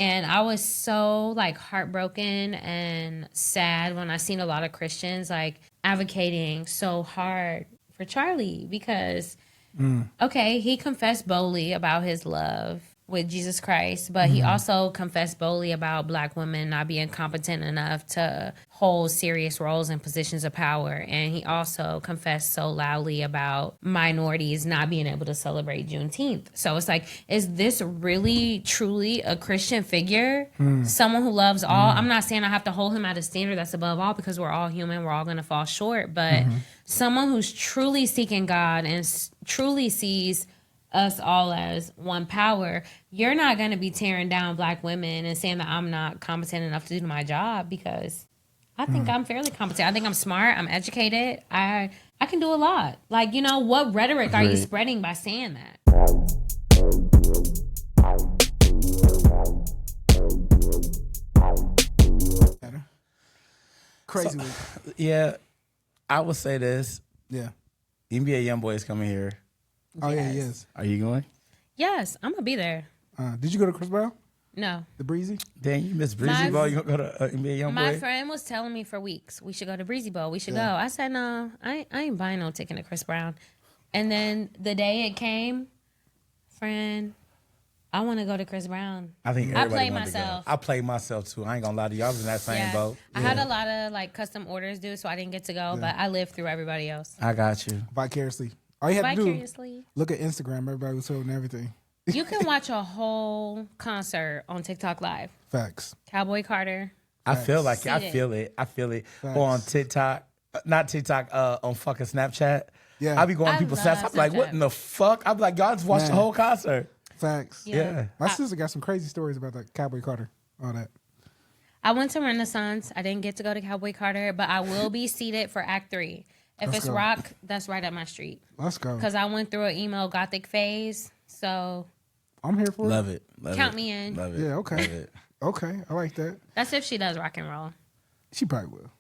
And I was so like heartbroken and sad when I seen a lot of Christians like advocating so hard for Charlie because, okay, he confessed boldly about his love with Jesus Christ, but he also confessed boldly about Black women not being competent enough to hold serious roles and positions of power. And he also confessed so loudly about minorities not being able to celebrate Juneteenth. So it's like, is this really truly a Christian figure? Someone who loves all? I'm not saying I have to hold him at a standard that's above all because we're all human, we're all going to fall short, but someone who's truly seeking God and truly sees us all as one power, you're not going to be tearing down Black women and saying that I'm not competent enough to do my job because I think I'm fairly competent. I think I'm smart. I'm educated. I can do a lot. Like, you know, what rhetoric are you spreading by saying that? Crazy week. Yeah, I would say this. Yeah. NBA YoungBoy is coming here. Oh, yeah, he is. Are you going? Yes, I'm going to be there. Did you go to Chris Brown? No. The Breezy? Dang, you missed Breezy Bowl. You gonna go to NBA YoungBoy? My friend was telling me for weeks, we should go to Breezy Bowl. We should go. I said, no, I ain't buying no ticket to Chris Brown. And then the day it came, friend, I want to go to Chris Brown. I think I everybody played wanted to go. myself. I played myself too. I ain't gonna lie to you. I was in that same boat. I had a lot of like custom orders due, so I didn't get to go, but I lived through everybody else. I got you. Vicariously. All you had to do, Vicariously. look at Instagram. Everybody was holding everything. You can watch a whole concert on TikTok Live. Facts. Cowboy Carter. I feel like See I it. feel it. I feel it. Facts. Or on TikTok, not TikTok. On fucking Snapchat. Yeah. I be going I on people's love snaps. I'm like, what Snapchat. in the fuck? I'm like, y'all just watched the Man. whole concert. Facts. Yeah. My sister got some crazy stories about that Cowboy Carter. All that. I went to Renaissance. I didn't get to go to Cowboy Carter, but I will be seated for Act 3. If Let's it's go. rock, that's right up my street. Let's go. Because I went through an emo gothic phase, so I'm here for Love it. Love count it. me in. Love it. Yeah, okay. Love it. Okay, I like that. That's if she does rock and roll. She probably will.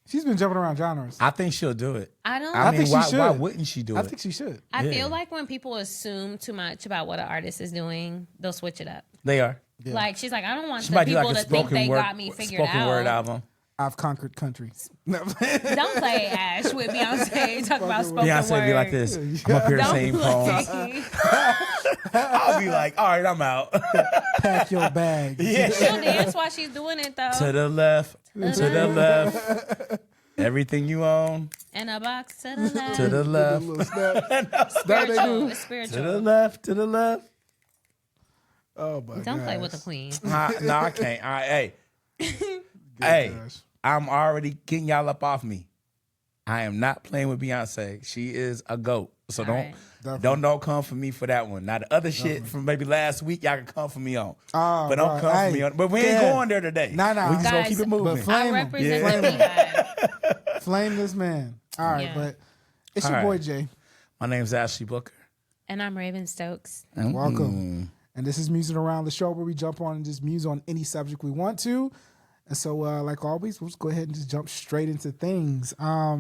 She's been jumping around genres. I think she'll do it. I don't. I mean, think she why should. wouldn't she do I it? think she should. I Yeah. feel like when people assume too much about what an artist is doing, they'll switch it up. They are. Yeah. Like she's like, I don't want She the might do people like a to think spoken they word, got me figured spoken out. word album. I've conquered country. No. Don't play Ash with Beyonce. Talk about spoken Beyonce word. be like this. I'm up here Don't saying poems. play. I'll be like, all right, I'm out. Pack your bag. Yeah. She'll dance while she's doing it though. To the left, to the left. Everything you own, And a box to the left. to the left. Little snap. That they Spiritual. do. It's spiritual. To the left, to the left. Oh my god. Don't play with the queen. No, I can't. All right, hey. Good Hey, gosh. I'm already getting y'all up off me. I am not playing with Beyonce. She is a GOAT. So right. don't come for me for that one. Now the other shit from maybe last week, y'all can come for me on. Oh, but don't right. come for me Hey, on. But we ain't yeah. going there today. Nah. We just gonna Guys, keep it moving. but I Flame him. represent Yeah. the beehive. Flame this man. All right, Yeah. but it's All your boy right. Jay. My name's Ashley Booker. And I'm Raven Stokes. Welcome. And this is Musing Around, the show where we jump on and just muse on any subject we want to. And so, like always, we'll just go ahead and just jump straight into things. I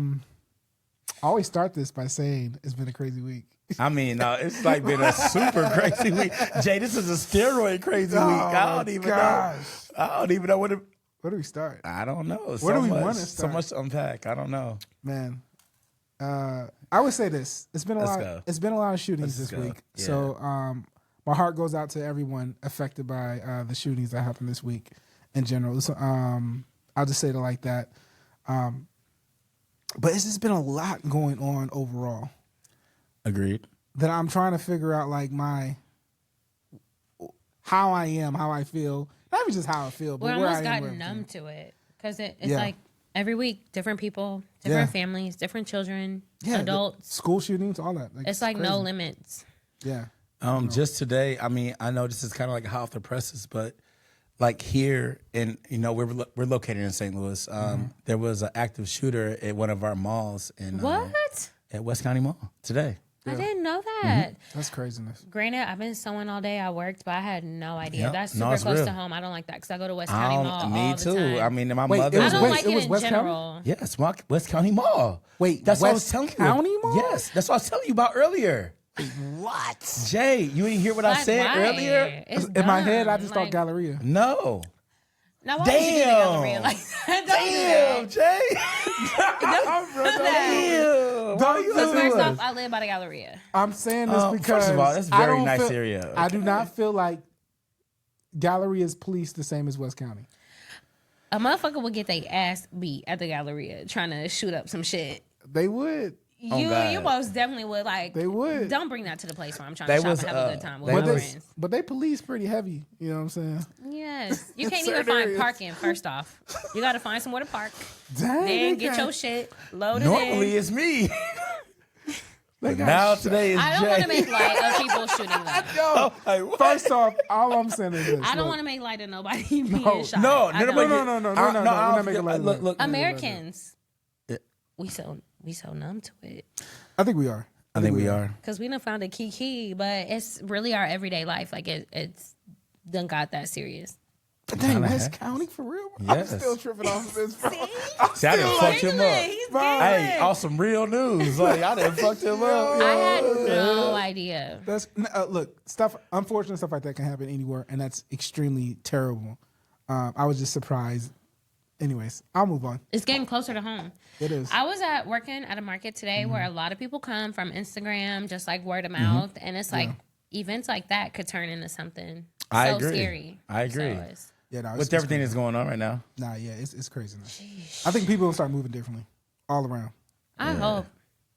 always start this by saying it's been a crazy week. I mean, it's like been a super crazy week. Jay, this is a steroid crazy week. I don't even know. I don't even know what. Where do we start? I don't know. Where do we want wanna So start? much to unpack. I don't know. Man, I would say this. It's been a Let's lot. go. It's been a lot of shootings Let's this go. week. Yeah. So my heart goes out to everyone affected by the shootings that happened this week in general. So I'll just say it like that. But it's just been a lot going on overall Agreed. that I'm trying to figure out, like, how I am, how I feel. Not even just how I feel, but We where I almost am. got with numb everything. to it. Because it's Yeah. like every week, different people, different Yeah. families, different children, Yeah, adults. school shootings, all that. It's like no crazy. limits. Yeah. Just today, I mean, I know this is kind of like hot off the presses, but like here, and we're located in St. Louis. There was an active shooter at one of our malls in What? at West County Mall today. I didn't know that. That's craziness. Granted, I've been sewing all day. I worked, but I had no idea. Yep. That's No, super it's close real. to home. I don't like that because I go to West County Mall Me all too. the time. I mean, my Wait, mother. it I was don't West- like it it was in West County? general. Yes, West County Mall. Wait, that's what I was West telling you. County Mall? Yes, that's what I was telling you about earlier. What? Jay, you didn't hear what I Like, said why? earlier? It's In my head, I dumb. just thought Like, Galleria. No. Now, why would you do the Galleria like that? Damn, Jay. Don't do that. Damn. Why you So listening first to off, us? I live by the Galleria. I'm saying this because First of all, that's I very don't nice feel- area. I do not feel like Galleria's police the same as West County. A motherfucker would get their ass beat at the Galleria trying to shoot up some shit. They would. You God. most definitely would. Like, They would. Don't bring that to the place where I'm trying They to shop was, and have a good time with they my was- friends. But they police pretty heavy. You know what I'm saying? Yes. You can't certain even find areas. parking, first off. You got to find somewhere to park. Dang. Then they get got- your shit loaded Normally in. it's me. they But got now shot. today is I don't Jay. want to make light of people shooting them. Yo, Like, what? first off, all I'm saying is this. I don't look, want to make light of nobody being shot. No, I don't. nobody- No. We're not making light of Look, that. look. Americans, Yeah. we so numb to it I think we are. I think we are. because we done found a key, but it's really our everyday life. Like it's done got that serious. But dang, Kinda West has. County for real? Yes. I'm still tripping off of this, bro. See, I done fucked him up. He's Bro. Hey, awesome real news. Like, I done fucked him up. I had no idea. That's look, unfortunate stuff like that can happen anywhere, and that's extremely terrible. I was just surprised. Anyways, I'll move on. It's getting closer to home. It is. I was working at a market today where a lot of people come from Instagram, just like word of Mm-hmm. mouth, and it's like events like that could turn into something I so agree. scary. I agree. So it's- Yeah, no, With everything that's going on right now. Nah, yeah, it's crazy. Now. I think people will start moving differently, all around. I hope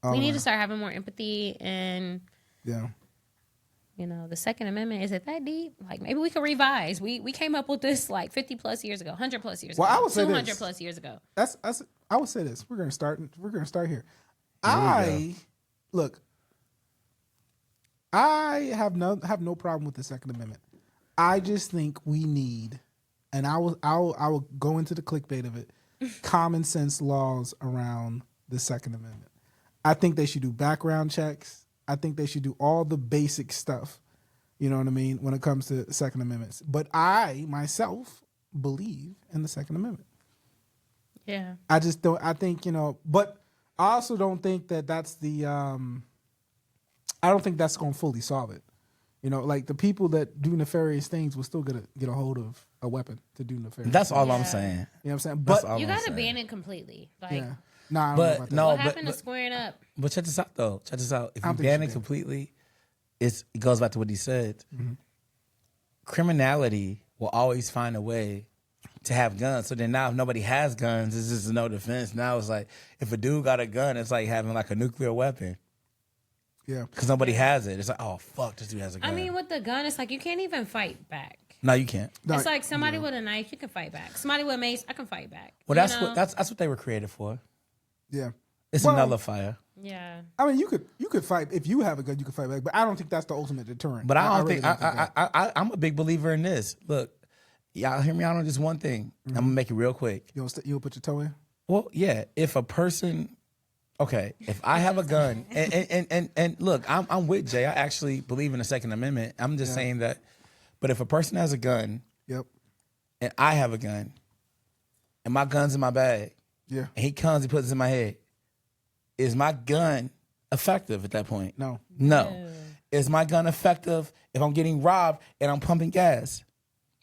All we need around. to start having more empathy and. Yeah. You know, the Second Amendment, is it that deep? Like, maybe we could revise. We came up with this like 50 plus years ago, 100 plus years Well, ago, I would say 200 this. plus years ago. That's I would say this. We're gonna start here. we Look. I have no problem with the Second Amendment. I just think we need, and I will go into the clickbait of it, common sense laws around the Second Amendment. I think they should do background checks. I think they should do all the basic stuff. You know what I mean when it comes to Second Amendments. But I myself believe in the Second Amendment. Yeah. I just don't. I think but I also don't think that that's the. I don't think that's going to fully solve it. Like the people that do nefarious things will still get a hold of a weapon to do nefarious. That's all I'm Yeah. saying. You know what I'm saying? That's But all You I'm got to saying. ban it completely. Like, yeah, nah, I don't know But about that. no, what but- happened to but- squaring up? But check this out, though. Check this out. If I you don't think ban you it should. completely, it goes back to what he said. Mm-hmm. Criminality will always find a way to have guns. So then now if nobody has guns, it's just no defense. Now it's like if a dude got a gun, it's like having like a nuclear weapon Yeah, because nobody has it. It's like, oh, fuck, this dude has a gun. I mean, with the gun, it's like you can't even fight back. no, you can't. No, It's like somebody with a knife, you can fight back. Somebody with a mace, I can fight back. Well, You that's know? what that's what they were created for. yeah. It's Well, a nullifier. Yeah. I mean, you could fight if you have a gun. You could fight back, but I don't think that's the ultimate deterrent. But I don't really think I'm a big believer in this. Look, y'all hear me out on just one thing. I'm gonna make it real quick. You'll put your toe in. Well, yeah. If a person, okay, if I have a gun, and look, I'm with Jay. I actually believe in the Second Amendment. I'm just saying that. But if a person has a gun Yep. and I have a gun, and my gun's in my bag, Yeah. and he comes, he puts it in my head, is my gun effective at that point? No. No. Is my gun effective if I'm getting robbed and I'm pumping gas?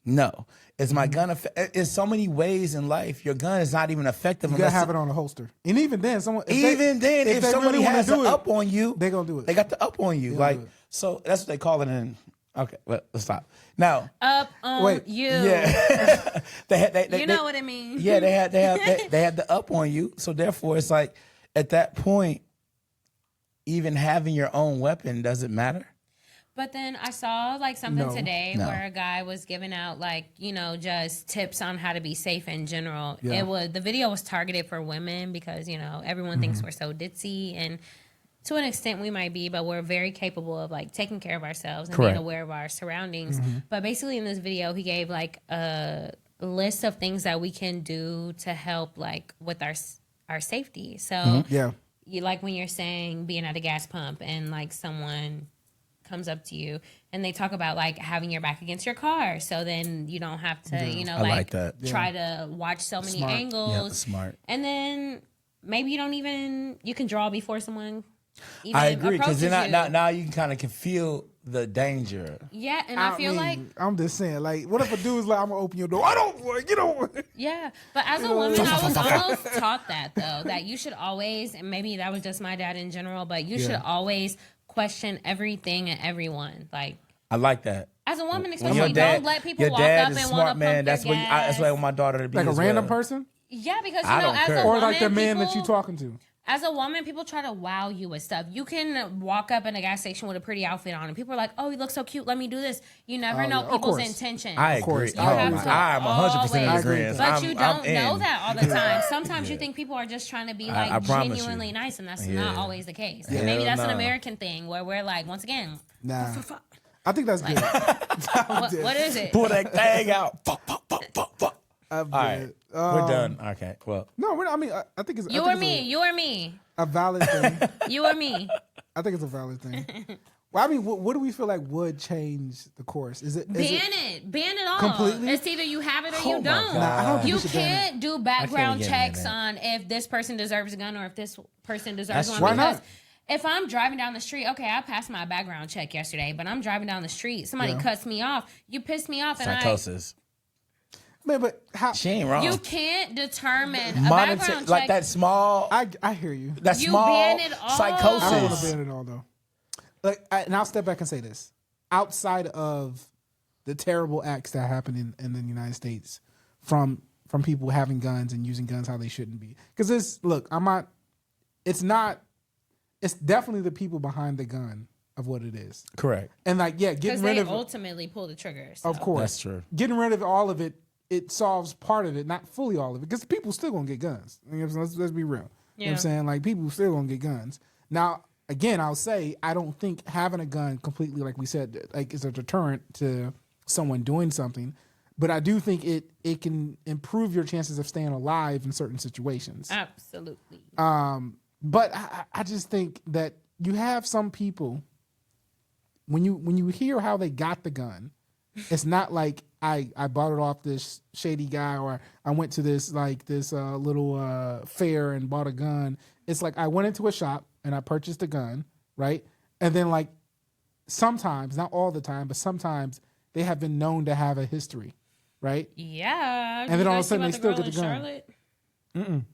No. Is my gun There's so many ways in life your gun is not even effective You gotta unless have it on a holster, and even then, if they somebody really wanna has do the it, up on you, they gonna do it. They got the up on you. gonna Like do it. so that's what they call it in. Okay, well, let's stop. Now, Up on Wait, you. yeah. they You know what I mean? Yeah, they had the up on you. So therefore it's like at that point, even having your own weapon doesn't matter. But then I saw like something No. today No. where a guy was giving out like, just tips on how to be safe in general. Yeah. The video was targeted for women because, everyone thinks we're so ditzy, and to an extent we might be, but we're very capable of like taking care of ourselves and Correct. being aware of our surroundings. But basically in this video he gave like a list of things that we can do to help like with our safety. So Yeah. you like when you're saying being at a gas pump and like someone comes up to you and they talk about like having your back against your car, so then you don't have to I like that. try to watch so many Smart. angles. Yeah, smart. And then maybe you can draw before someone even I agree because approaches then you. now you can feel the danger. Yeah, and I feel like I'm just saying, like, what if a dude's like, I'm gonna open your door? I don't want, get over. yeah, but as a woman, I was almost taught that though, that you should always, and maybe that was just my dad in general, but you should always question everything and everyone. Like, I like that. as a woman, When especially, don't let people your walk dad up is and smart, want to man. pump That's their what gas. that's what I want my daughter to be. Like a as random well. person, Yeah, because I don't as care. a or woman, like the man that people- you talking to. As a woman, people try to wow you with stuff. You can walk up in a gas station with a pretty outfit on, and people are like, "Oh, you look so cute. Let me do this." You never know yeah. Of people's course. intentions. I agree. course. Oh, You have my- to I'm 100% in always- agreement. But you don't I'm know in. that all the time. Sometimes you think people are just trying to be like I promise you. genuinely nice, and that's Yeah. not always the case. Hell Maybe that's an no. American thing where we're like, once again, Nah, I think that's good. what is it? Pull that thing out. Fuck, fuck, fuck, fuck, fuck. I'm All dead. right, we're done. Okay, well, No, I mean, I think it's You I or think me? it's You or me? a valid thing. You or me? I think it's a valid thing. Well, I mean, what do we feel like would change the course? Is it Ban it all. Completely? It's either you have it or Oh you my don't. God. Nah, I don't think You we should ban it. can't do background get mad checks at on if this person deserves a gun or if this person deserves That's one. true. Why Because not? if I'm driving down the street, okay, I passed my background check yesterday, but I'm driving down the street, somebody cuts me off, you piss me off, and psychosis. man? But how? She ain't wrong. you can't determine a Monitor background check. like that small, I hear you. that You small ban it all. I don't want to psychosis. ban it all though. Like, and I'll step back and say this: outside of the terrible acts that happen in the United States from people having guns and using guns how they shouldn't be, because this look, I'm not. It's not. It's definitely the people behind the gun of what it is, Correct. and like because getting rid they of ultimately pull the trigger. So. of course That's true. Getting rid of all of it. It solves part of it, not fully all of it, because people still gonna get guns. You know what I'm saying? Let's be real. You know what Yeah. I'm saying? Like, people still gonna get guns. Now, again, I'll say I don't think having a gun completely, like we said, like is a deterrent to someone doing something, but I do think it can improve your chances of staying alive in certain situations. Absolutely. But I just think that you have some people when you hear how they got the gun, it's not like I bought it off this shady guy or I went to this little fair and bought a gun. It's like I went into a shop and I purchased a gun, right? And then like sometimes, not all the time, but sometimes they have been known to have a history, right? Yeah. And then all of a You guys see sudden about they still girl get the in gun. Charlotte?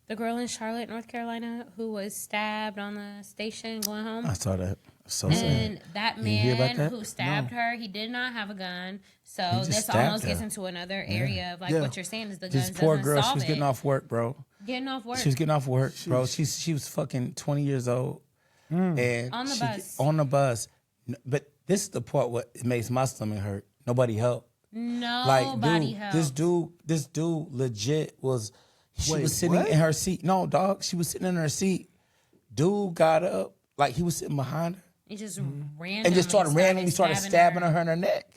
The girl in Charlotte, North Carolina, who was stabbed on the station going home. I saw that. So sad. And that You hear about man that? who stabbed her, he did not have a gun. So just this stabbed almost gets her. into another area of like Yeah. what you're saying is the This guns poor doesn't girl, solve she was getting it. off work, bro. Getting off work. She was getting off work, bro. She was fucking 20 years old, and On the she- bus. On the bus, but this is the part what it makes my stomach hurt. Nobody helped. Like, Nobody dude, helped. this dude legit was. She Wait, was sitting what? in her seat. No, dog, she was sitting in her seat. Dude got up, like he was sitting behind her, He just randomly and just randomly started stabbing her in her neck.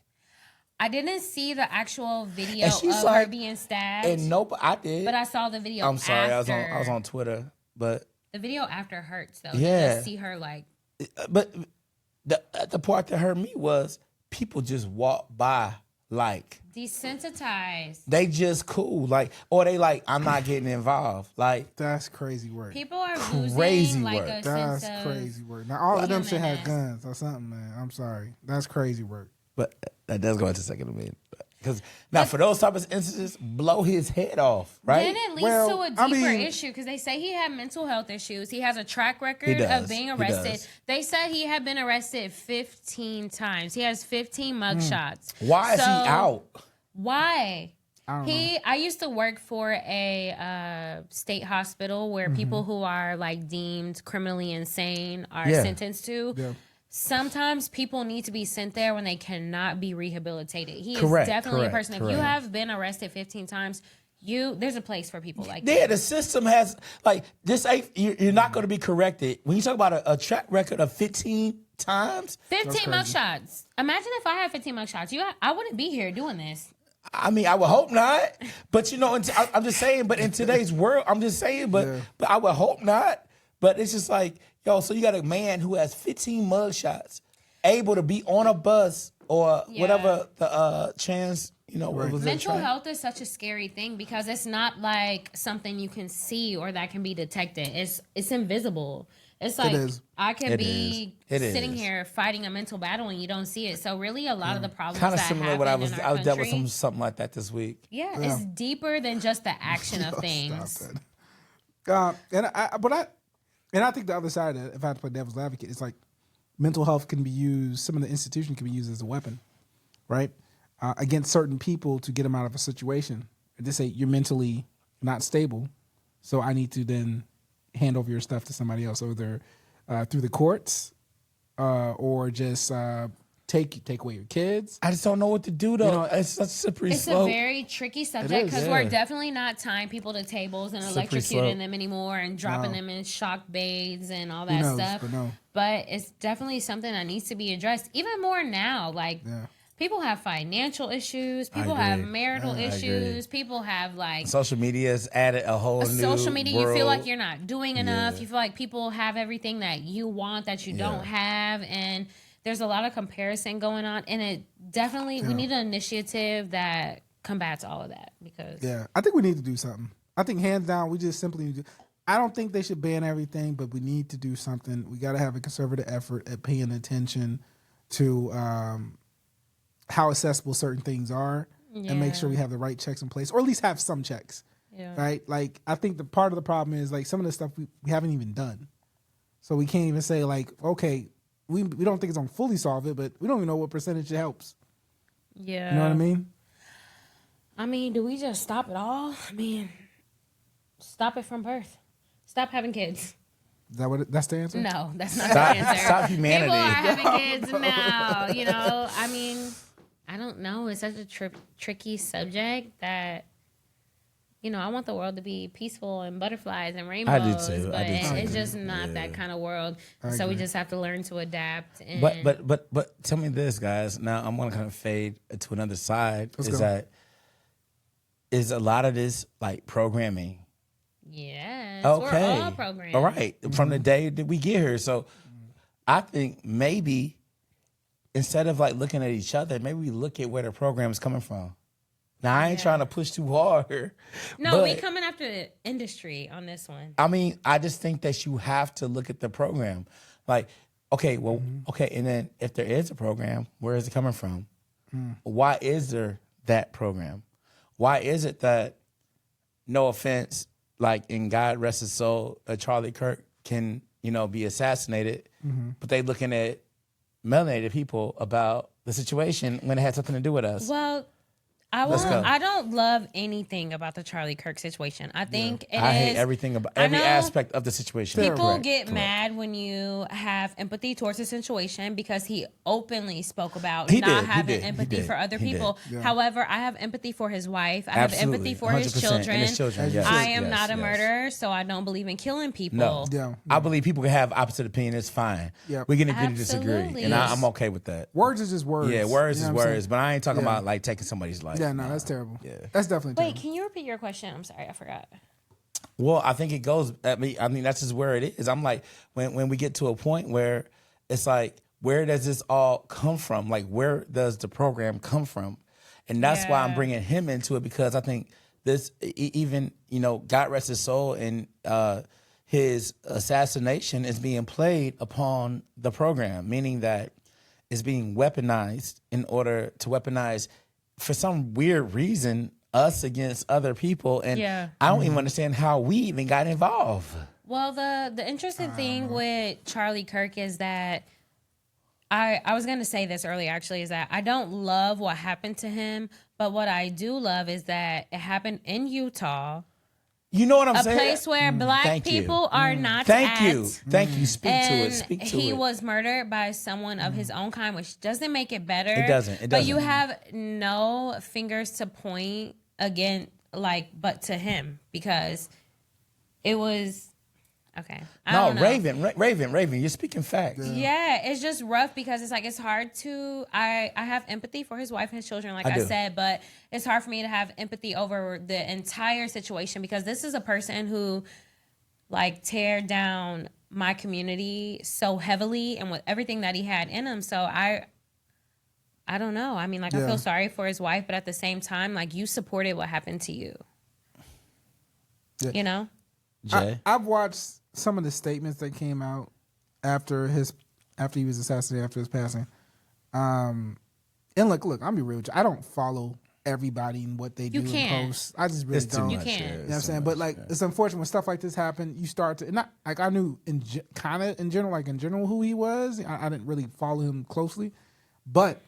I didn't see the actual video And she's of like- her being stabbed, And nobody, I did. but I saw the video. I'm sorry, after. I was on Twitter, but The video after hurts though. Yeah. You just see her like. but the part that hurt me was people just walk by like Desensitized. they just cool, like, or they like, I'm not getting involved, like. That's crazy work. People are Crazy losing like work. a That's sense of crazy work. Now all of them should have humanness. guns or something, man. I'm sorry. That's crazy work. But that does go into second amendment. Because now for those type of instances, blow his head off, right? Then it leads Well, to a I deeper mean- issue because they say he had mental health issues. He has a track record does. of being He arrested. does. They said he had been arrested 15 times. He has 15 mugshots. Why is he So, out? Why? I don't know. I used to work for a state hospital where people who are like deemed criminally insane are Yeah. sentenced to. Yeah. Sometimes people need to be sent there when they cannot be rehabilitated. He Correct, is definitely correct, a person. If you correct. have been arrested 15 times, there's a place for people like Yeah, that. the system has, like, this ain't, you're not going to be corrected. When you talk about a track record of 15 times, 15 mugshots. Imagine if I had 15 mugshots. I wouldn't be here doing this. I mean, I would hope not. But, you know, I'm just saying, but in today's world, I'm just saying, but I would hope not. But it's just like, yo, so you got a man who has 15 mugshots, able to be on a bus or whatever the trans, you know, what was that? Mental health is such a scary thing because it's not like something you can see or that can be detected. It's invisible. It's like is. I could It be is. sitting here fighting a mental battle and you don't see it. So really, a lot of the problems Kind of that similar to happen what I in our was dealt with country, something like that this week. yeah, it's deeper than just the action of Stop things. that. And I think the other side of it, if I had to play devil's advocate, it's like mental health can be used. Some of the institutions can be used as a weapon, right, against certain people to get them out of a situation. Just say you're mentally not stable, so I need to then hand over your stuff to somebody else, either through the courts or just take away your kids. I just don't know what to do though. It's such a slippery slope. A very tricky subject because yeah. we're definitely not tying people to tables and Slippery electrocuting slope. them anymore and dropping them in shock baths and all Who that knows, stuff. but no. But it's definitely something that needs to be addressed even more now. Like people have financial issues, people have marital issues, people have like Social media has added a whole new social media. world. You feel like you're not doing enough. You feel like people have everything that you want that you don't have, and there's a lot of comparison going on. And it definitely we need an initiative that combats all of that because I think we need to do something. I think hands down, we just simply need to. I don't think they should ban everything, but we need to do something. We got to have a conservative effort at paying attention to how accessible certain things are and make sure we have the right checks in place, or at least have some checks, right? Like, I think the part of the problem is, like, some of the stuff we haven't even done. So we can't even say, like, okay, we don't think it's going to fully solve it, but we don't even know what percentage it helps. Yeah. You know what I mean? I mean, do we just stop it all? I mean, stop it from birth. Stop having kids. Is that that's the answer? No, that's not the answer. Stop humanity. People are having kids now, you know? I mean, I don't know. It's such a tricky subject that, you know, I want the world to be peaceful and butterflies and rainbows. I do too. But it's just not that kind of world. So we just have to learn to adapt. And But tell me this, guys. Now I'm gonna kind of fade to another side. Is a lot of this like programming? yes, Okay. we're all programmed. All right. From the day that we get here. So I think maybe instead of like looking at each other, maybe we look at where the program is coming from. Now I ain't trying to push too hard. No, we coming after the industry on this one. I mean, I just think that you have to look at the program. Like, okay, well, okay, and then if there is a program, where is it coming from? Why is there that program? Why is it that, no offense, like in God Rest His Soul, Charlie Kirk can, you know, be assassinated, but they looking at melanated people about the situation when it had something to do with us? Well, I don't love anything about the Charlie Kirk situation. I think I hate everything about every aspect of the situation. People get mad when you have empathy towards the situation because he openly spoke about not having empathy for other people. However, I have empathy for his wife. I have empathy for his children. I am not a murderer, so I don't believe in killing people. No. I believe people can have opposite opinion. It's fine. We can agree to disagree, and I'm okay with that. Words is just words. Yeah, words is words, but I ain't talking about like taking somebody's life. Yeah, no, that's terrible. Yeah, that's definitely terrible. Wait, can you repeat your question? I'm sorry, I forgot. Well, I think it goes. I mean, that's just where it is. I'm like, when we get to a point where it's like, where does this all come from? Like, where does the program come from? And that's why I'm bringing him into it, because I think this, even, you know, God rest his soul, and his assassination is being played upon the program, meaning that it's being weaponized in order to weaponize, for some weird reason, us against other people. And I don't even understand how we even got involved. Well, the interesting thing with Charlie Kirk is that I was going to say this earlier, actually, is that I don't love what happened to him, but what I do love is that it happened in Utah. You know what I'm saying? A place where black people are not Thank at. you. Thank you. Speak to it. And Speak to it. he was murdered by someone of his own kind, which doesn't make it better. It doesn't. But you have no fingers to point again, but to him, because it was okay. I don't know. Raven, you're speaking facts. Yeah, it's just rough because it's like, it's hard to, I have empathy for his wife and his children, like I said, but it's hard for me to have empathy over the entire situation, because this is a person who like tear down my community so heavily and with everything that he had in him. So I don't know. I mean, like, I feel sorry for his wife, but at the same time, like, you supported what happened to you. You know? Jay? I've watched some of the statements that came out after he was assassinated, after his passing. And look, I'm gonna be real with you. I don't follow everybody and what they do in posts. I just really don't. You can't. You know what I'm saying? But like, it's unfortunate when stuff like this happen. You start to not like I knew in general who he was. I didn't really follow him closely, but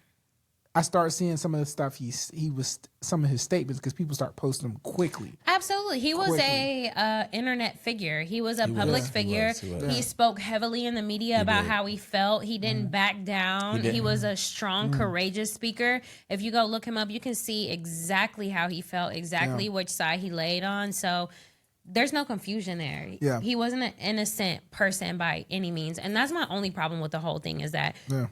I started seeing some of the stuff he was some of his statements because people start posting them quickly. Absolutely, he was a internet figure. He was a public figure. He spoke heavily in the media about how he felt. He didn't back down. He was a strong, courageous speaker. If you go look him up, you can see exactly how he felt, exactly which side he laid on. So there's no confusion there. Yeah. He wasn't an innocent person by any means, and that's my only problem with the whole thing is that. Yeah.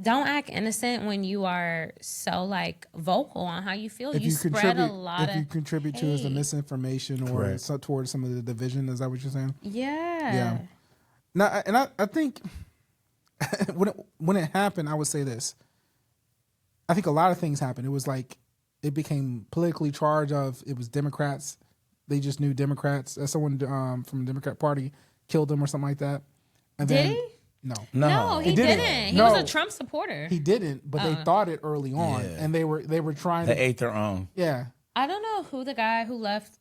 Don't act innocent when you are so like vocal on how you feel. You spread a lot of. If you contribute to the misinformation or towards some of the division, is that what you're saying? Yeah. Yeah. Now, and I think when it happened, I would say this. I think a lot of things happened. It was like it became politically charged. It was Democrats. They just knew Democrats. Someone from the Democrat Party killed them or something like that. And Did he? No, he didn't. He was a Trump supporter. He didn't, but they thought it early on, and they were trying. They ate their own. Yeah. I don't know who the guy who left,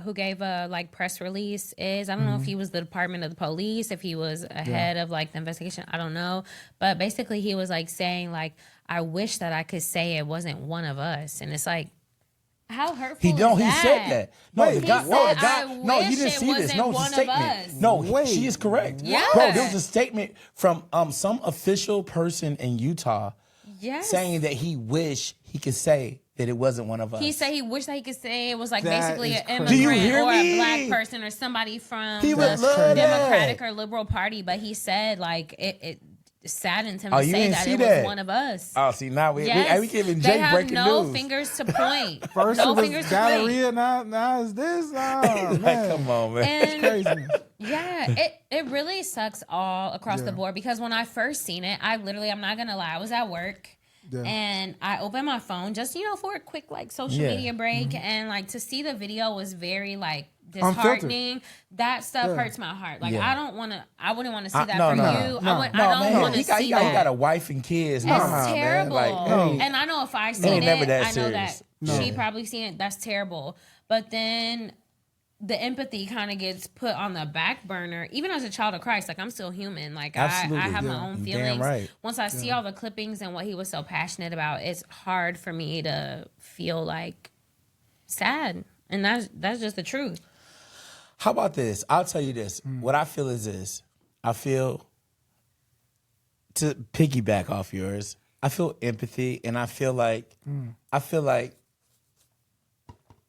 who gave a like press release is. I don't know if he was the Department of the Police, if he was a head of like the investigation. I don't know, but basically he was like saying like, "I wish that I could say it wasn't one of us," and it's like. How hurtful is that? He said that. No, the guy. No, you didn't see this. No, it's a statement. No, she is correct. Yeah. Bro, there was a statement from some official person in Utah saying that he wished he could say that it wasn't one of us. He said he wished that he could say it was like basically an immigrant or a black person or somebody from the Democratic or Liberal Party, but he said like it saddened him to say that it was one of us. Oh, see, now we giving Jay breaking news. They have no fingers to point. First it was Galleria, now it's this. Oh, man. Come on, man. It's crazy. Yeah, it really sucks all across the board because when I first seen it, I'm not going to lie, I was at work. Yeah. And I opened my phone just, for a quick like social media break. And like to see the video was very like disheartening. That stuff hurts my heart. Like I wouldn't want to see that from you. I don't want to see that. He got a wife and kids. It's terrible. Like, and I know if I seen it, I know that she probably seen it. That's terrible. But then the empathy kind of gets put on the back burner. Even as a child of Christ, like I'm still human. Like I have my own feelings. Right. Once I see all the clippings and what he was so passionate about, it's hard for me to feel like sad. And that's just the truth. How about this? I'll tell you this. What I feel is this. I feel, to piggyback off yours, I feel empathy, and I feel like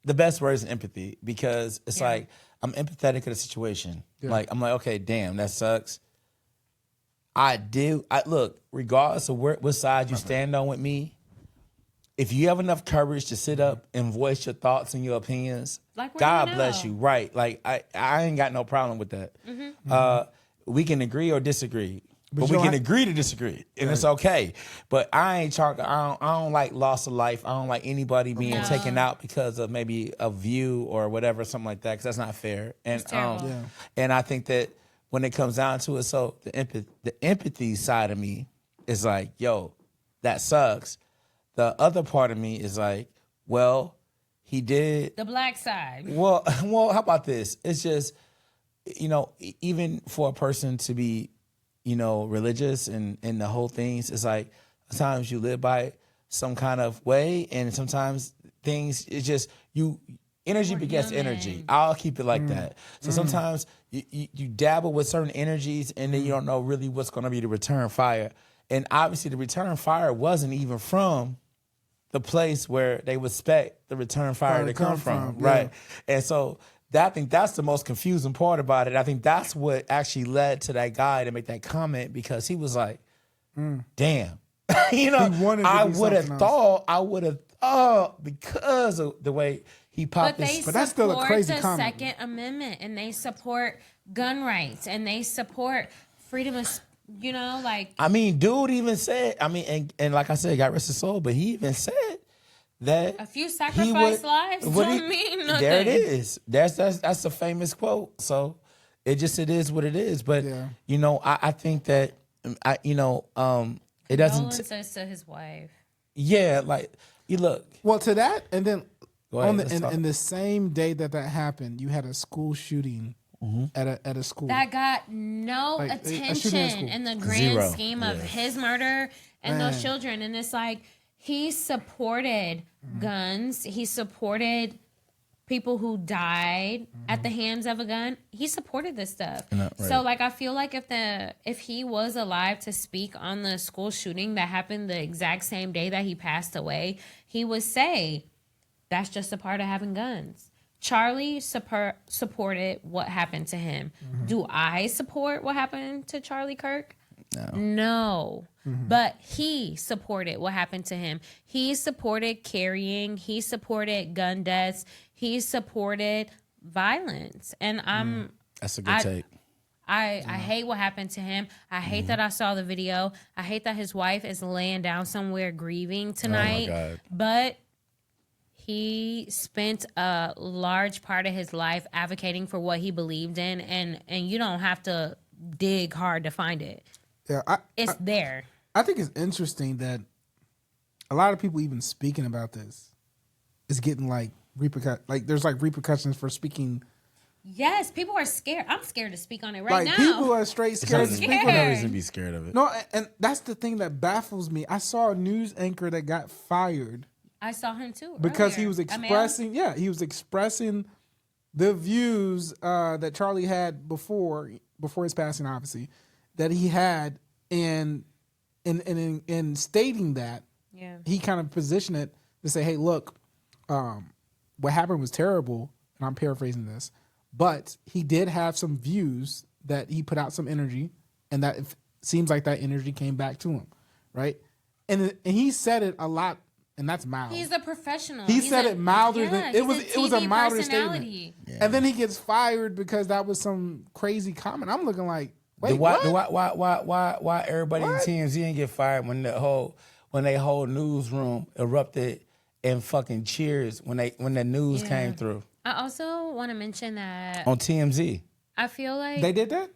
the best word is empathy because it's like I'm empathetic to the situation. Yeah. Like I'm like, okay, damn, that sucks. Look, regardless of what side you stand on with me, if you have enough courage to sit up and voice your thoughts and your opinions, like God bless you. Right. Like I ain't got no problem with that. We can agree or disagree. But we can agree to disagree, and it's okay. But I ain't talking. I don't like loss of life. I don't like anybody being taken out because of maybe a view or whatever, something like that. Because that's not fair. And and I think that when it comes down to it, so the empathy side of me is like, yo, that sucks. The other part of me is like, well, he did the black side. Well, how about this? It's just, even for a person to be, religious and the whole things, it's like sometimes you live by some kind of way, and sometimes things, it's just energy begets energy. I'll keep it like that. So sometimes you dabble with certain energies, and then you don't know really what's going to be the return fire. And obviously the return fire wasn't even from the place where they would expect the return fire to come from. Right. And so I think that's the most confusing part about it. I think that's what actually led to that guy to make that comment, because he was like, damn. I would have thought because of the way he popped this. But that's still a crazy comment. comment. They support the Second Amendment, and they support gun rights, and they support freedom of dude even said, and like I said, God rest his soul, but he even said that a few sacrificed lives don't mean nothing. There it is. That's a famous quote. So It is what it is. But Yeah. you know, I think that it doesn't. Nolan says to his wife. Yeah, like you look. Well, to that, and then Go ahead, on let's talk. in the same day that happened, you had a school shooting at a school. That got no Like, a shooting at school. attention in the grand Zero. scheme of Yeah. his murder and those Man. children. And it's like he supported guns. He supported people who died at the hands of a gun. He supported this stuff. Right. So like I feel like if he was alive to speak on the school shooting that happened the exact same day that he passed away, he would say that's just a part of having guns. Charlie supported what happened to him. Do I support what happened to Charlie Kirk? No. But he supported what happened to him. He supported carrying. He supported gun deaths. He supported violence. And That's a good take. I hate what happened to him. I hate that I saw the video. I hate that his wife is laying down somewhere grieving tonight. God. But he spent a large part of his life advocating for what he believed in, and you don't have to dig hard to find it. Yeah, It's there. I think it's interesting that a lot of people even speaking about this is getting like there's like repercussions for speaking. Yes, people are scared. I'm scared to speak on it Like right now. people are straight scared to speak on No it. reason to be scared of it. No, and that's the thing that baffles me. I saw a news anchor that got fired I saw him too because earlier. he was A male? expressing. Yeah, he was expressing the views that Charlie had before his passing, obviously, that he had, and in stating that, Yeah. he kind of positioned it to say, "Hey, look, what happened was terrible," and I'm paraphrasing this, but he did have some views that he put out some energy, and that it seems like that energy came back to him, right? And he said it a lot, and that's mild. He's a professional. He He's said it milder yeah, than he's it was a TV milder personality. statement. And then he gets fired because that was some crazy comment. I'm looking like, wait, why everybody What? in TMZ didn't get fired when their whole newsroom erupted in fucking cheers when the news Yeah. came through I also want to mention that on TMZ? I feel like They did that?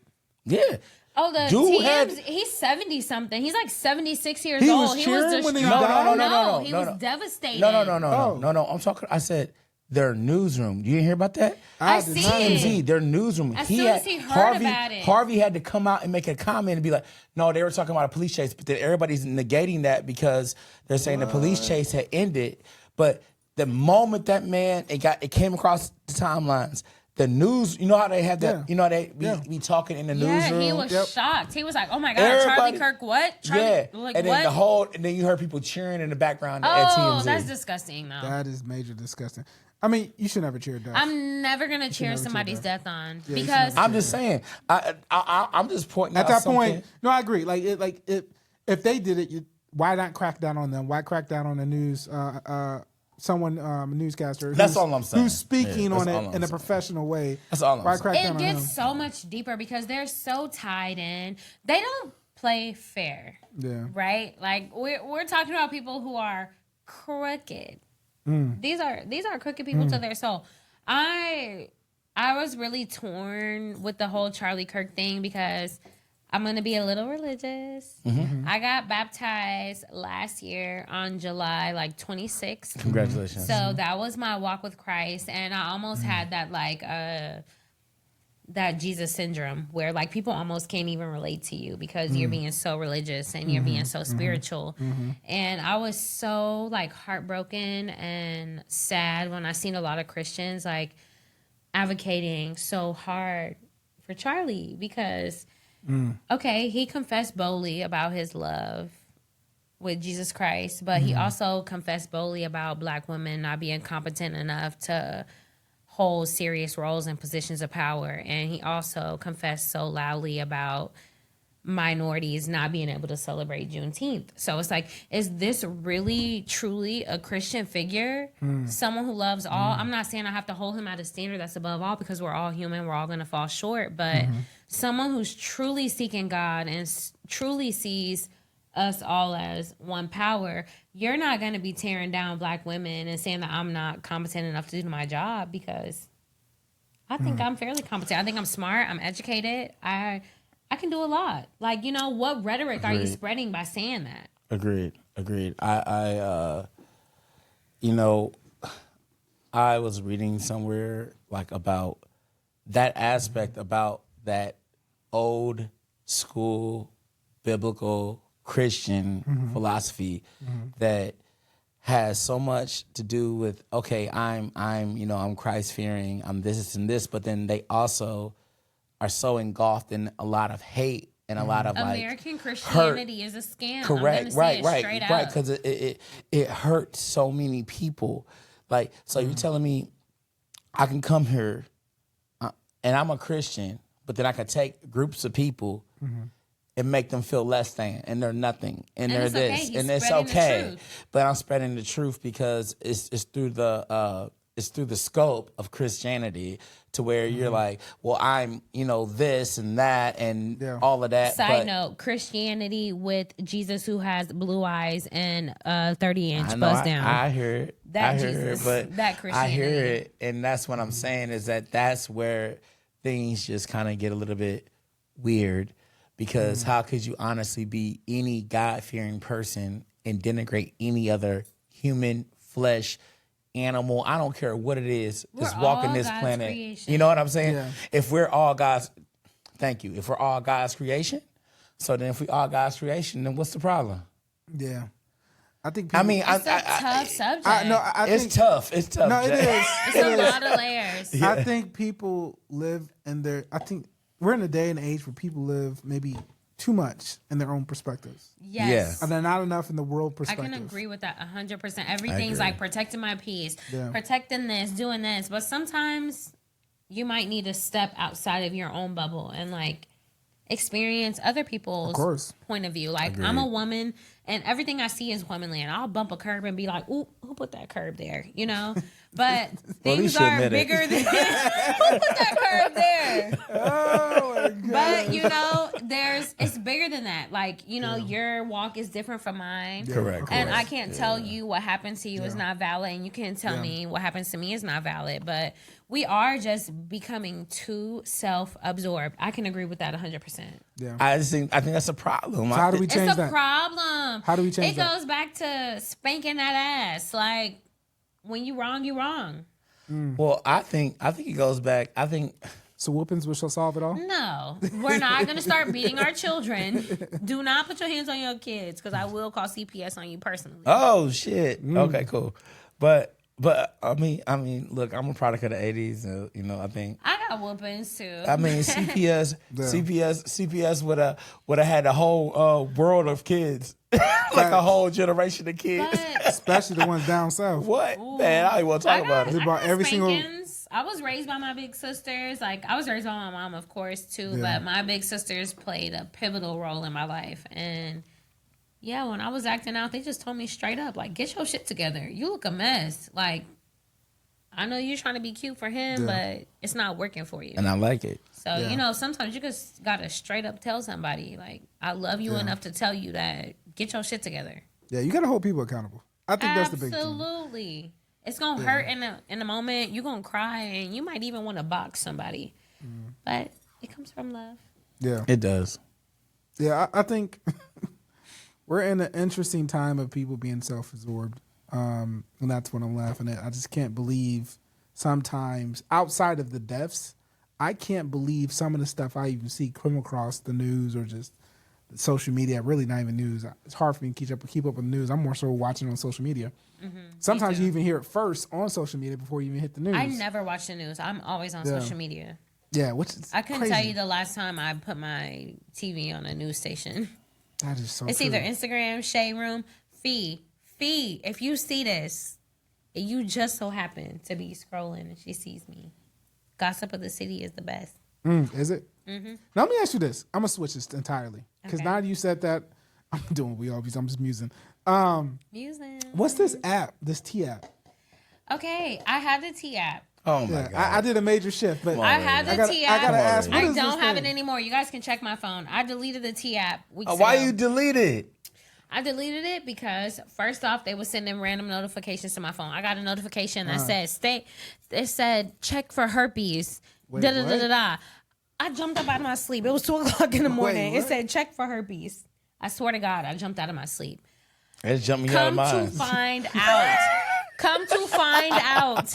Yeah. oh the Dude TMZ, he's 70 something. He's like 76 years He old. was He was cheering when he distraught. died? No, he no, was no. devastated. No. I said their newsroom. You didn't hear about that? I did see not hear it. TMZ, their newsroom. As soon as he heard about it. Harvey had to come out and make a comment and be like, no, they were talking about a police chase, but then everybody's negating that because they're saying the police chase had ended. But the moment that man, it came across the timelines, the news, you know how they have that, Yeah. you know, they Yeah. be talking in the Yeah, newsroom. he was Yep. shocked. He was like, "Oh my god, Charlie Everybody- Kirk, what? Charlie, Yeah, like and what? then and then you heard people cheering in the background at oh, TMZ. that's disgusting, though. That is major disgusting. I mean, you should never cheer death. I'm never gonna cheer never cheer somebody's death. death on you because I'm just saying. I'm just pointing At out that something. point, no, I agree. If they did it, why not crack down on them? Why crack down on the news? A newscaster. That's all I'm saying. Who's speaking Yeah, on that's all it I'm in a saying. professional way? That's all I'm Why saying. crack it down on them? gets so much deeper because they're so tied in. They don't play fair, Yeah. right? Like we're talking about people who are crooked. These are crooked people to their soul. I was really torn with the whole Charlie Kirk thing because I'm gonna be a little religious. I got baptized last year on July 26th. Congratulations. So that was my walk with Christ, and I almost had that that Jesus syndrome where like people almost can't even relate to you because you're being so religious and you're being so spiritual. And I was so like heartbroken and sad when I seen a lot of Christians like advocating so hard for Charlie because okay, he confessed boldly about his love with Jesus Christ, but he also confessed boldly about Black women not being competent enough to hold serious roles and positions of power. And he also confessed so loudly about minorities not being able to celebrate Juneteenth. So it's like, is this really truly a Christian figure? Someone who loves all? I'm not saying I have to hold him at a standard that's above all because we're all human. We're all going to fall short. But someone who's truly seeking God and truly sees us all as one power, you're not going to be tearing down Black women and saying that I'm not competent enough to do my job because I think I'm fairly competent. I think I'm smart. I'm educated. I can do a lot. Like, what rhetoric are you spreading by saying that? Agreed. I I was reading somewhere like about that aspect about that old school biblical Christian philosophy that has so much to do with, okay, I'm Christ fearing, I'm this and this, but then they also are so engulfed in a lot of hate and a lot of American Christianity is a scam. Correct, right, straight up. because it hurts so many people. Like, so you're telling me I can come here and I'm a Christian, but then I can take groups of people and make them feel less than, and they're nothing, and they're this, okay. and it's okay. But I'm spreading the truth because it's through the scope of Christianity to where you're like, well, I'm this and that and all of that. Side note: Christianity with Jesus who has blue eyes and 30-inch buzz down. I hear it. That I hear Jesus, it, but that Christianity. I hear it, and that's what I'm saying is that's where things just kind of get a little bit weird. Because how could you honestly be any God-fearing person and denigrate any other human, flesh, animal? I don't care what it is. Just walking this God's planet. creation. You know what I'm saying? Yeah. If we're all God's, thank you. If we're all God's creation, so then if we all God's creation, then what's the problem? Yeah. I think people, It's a tough subject. I it's think, tough. It's tough. No, it Jay. is. It's a lot of layers. I think people live in their. I think we're in a day and age where people live maybe too much in their own perspectives. Yes. And they're not enough in the world I perspective. can agree with that 100%. Everything's like protecting my peace, Yeah. protecting this, doing this. But sometimes you might need to step outside of your own bubble and like experience other people's point of view. Like, I'm a woman and everything I see is womanly, and I'll bump a curb and be like, ooh, who put that curb there? But things are bigger than who put that curb there? Oh my God. But it's bigger than that. Like, your walk is different from mine. Correct. And I can't tell you what happened to you is not valid, and you can't tell me what happens to me is not valid. But we are just becoming too self-absorbed. I can agree with that 100%. Yeah. I think that's a problem. So how do we change It's a that? problem. How do we change that? It goes back to spanking that ass. Like, when you wrong, you wrong. Well, I think it goes back. I think So whoopings will solve it all? No, we're not going to start beating our children. Do not put your hands on your kids, because I will call CPS on you personally. Oh shit. Okay, cool. But I mean, look, I'm a product of the '80s. I think I got whoopings too. I mean CPS would have had a whole world of kids, like a whole generation of kids. But Especially the ones down south. What man? I don't even want to talk about it. They brought every single. I was raised by my big sisters. Like, I was raised by my mom, of course, too. Yeah. But my big sisters played a pivotal role in my life. And yeah, when I was acting out, they just told me straight up, like, get your shit together. You look a mess. Like, I know you're trying to be cute for him, but it's not working for you. And I like it. So, sometimes you just got to straight up tell somebody, like, I love you enough to tell you that get your shit together. Yeah, you got to hold people accountable. I think that's the big thing. Absolutely. It's gonna hurt in the moment. You're gonna cry, and you might even want to box somebody. But it comes from love. Yeah, It does. yeah. I think we're in an interesting time of people being self-absorbed, and that's what I'm laughing at. I just can't believe sometimes outside of the deaths, I can't believe some of the stuff I even see come across the news or just social media. Really, not even news. It's hard for me to keep up with the news. I'm more so watching on social media. Sometimes you even hear it first on social media before you even hit the news. I never watch the news. I'm always on social media. Yeah, which is I couldn't crazy. tell you the last time I put my TV on a news station. That is so It's true. either Instagram, Shade Room, Fee. If you see this, you just so happen to be scrolling and she sees me. Gossip of the City is the best. Is it? Mm-hmm. Now, let me ask you this. I'm going to switch this entirely. Because now you said that, I'm doing we always, I'm just musing. Musing. What's this app, this T app? Okay, I have the T app. Oh my Yeah, god. I did a major shift, but I have the T app. I gotta ask, what I is this don't have thing? it anymore. You guys can check my phone. I deleted the T app weeks Why ago. you delete it? I deleted it because first off, they were sending random notifications to my phone. I got a notification that said it said check for herpes. Wait, Da da da what? da da. I jumped up out of my sleep. It was 2:00 in the morning. It what? said check for herpes. I swear to God, I jumped out of my sleep. It's jumping out of Come to mine. find out. Come to find out.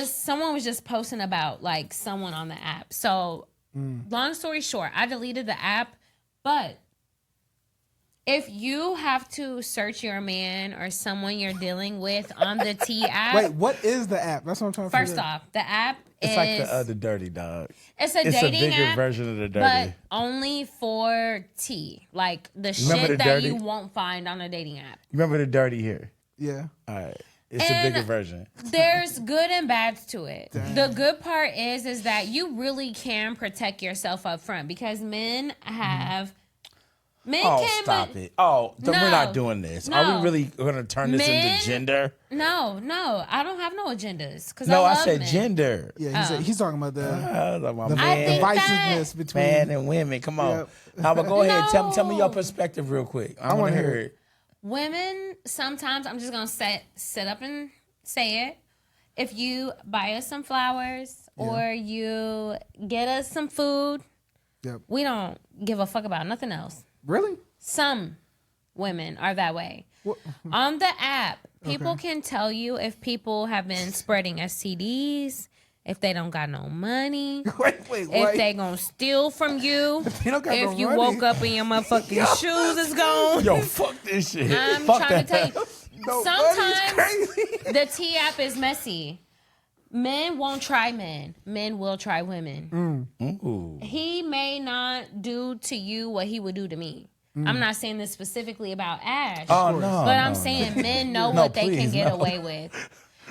Someone was just posting about like someone on the app. So long story short, I deleted the app, but if you have to search your man or someone you're dealing with on the T app. Wait, what is the app? That's what I'm trying to figure First out. off, the app It's is like the dirty dog. it's a It's a dating bigger app, version of the dirty. but only for T. Like the Remember shit the that dirty? you won't find on a dating app. Remember the dirty here? Yeah. All right. It's And a bigger version. There's good and bad to it. The good part is that you really can protect yourself up front because men have men Oh, can stop it. Oh, we're No. not doing this. Are No. we really going to turn this Men- into gender? No, I don't have no agendas because No, I I love said men. gender. Yeah, he's talking about the Like my the I man, think divisiveness between. man and women. Come on. Yep. How about go ahead? No. Tell me your perspective real quick. I want wanna to hear hear it. it. Women, sometimes I'm just gonna sit up and say it. If you buy us some flowers or you get us some food, Yep. we don't give a fuck about nothing else. Really? Some women are that way. What? On the app, people can tell you if people have been spreading STDs, if they don't got no money, Wait. if they gonna steal from you, they don't got if no you money. woke up and your motherfucking shoes is gone. Yo, fuck this shit. I'm fuck trying to that. tell you. No, Sometimes money's crazy. the T app is messy. Men won't try men. Men will try women. Ooh. He may not do to you what he would do to me. I'm not saying this specifically about Ash. Oh, no. But I'm saying men know No, what they can please, get no. away with.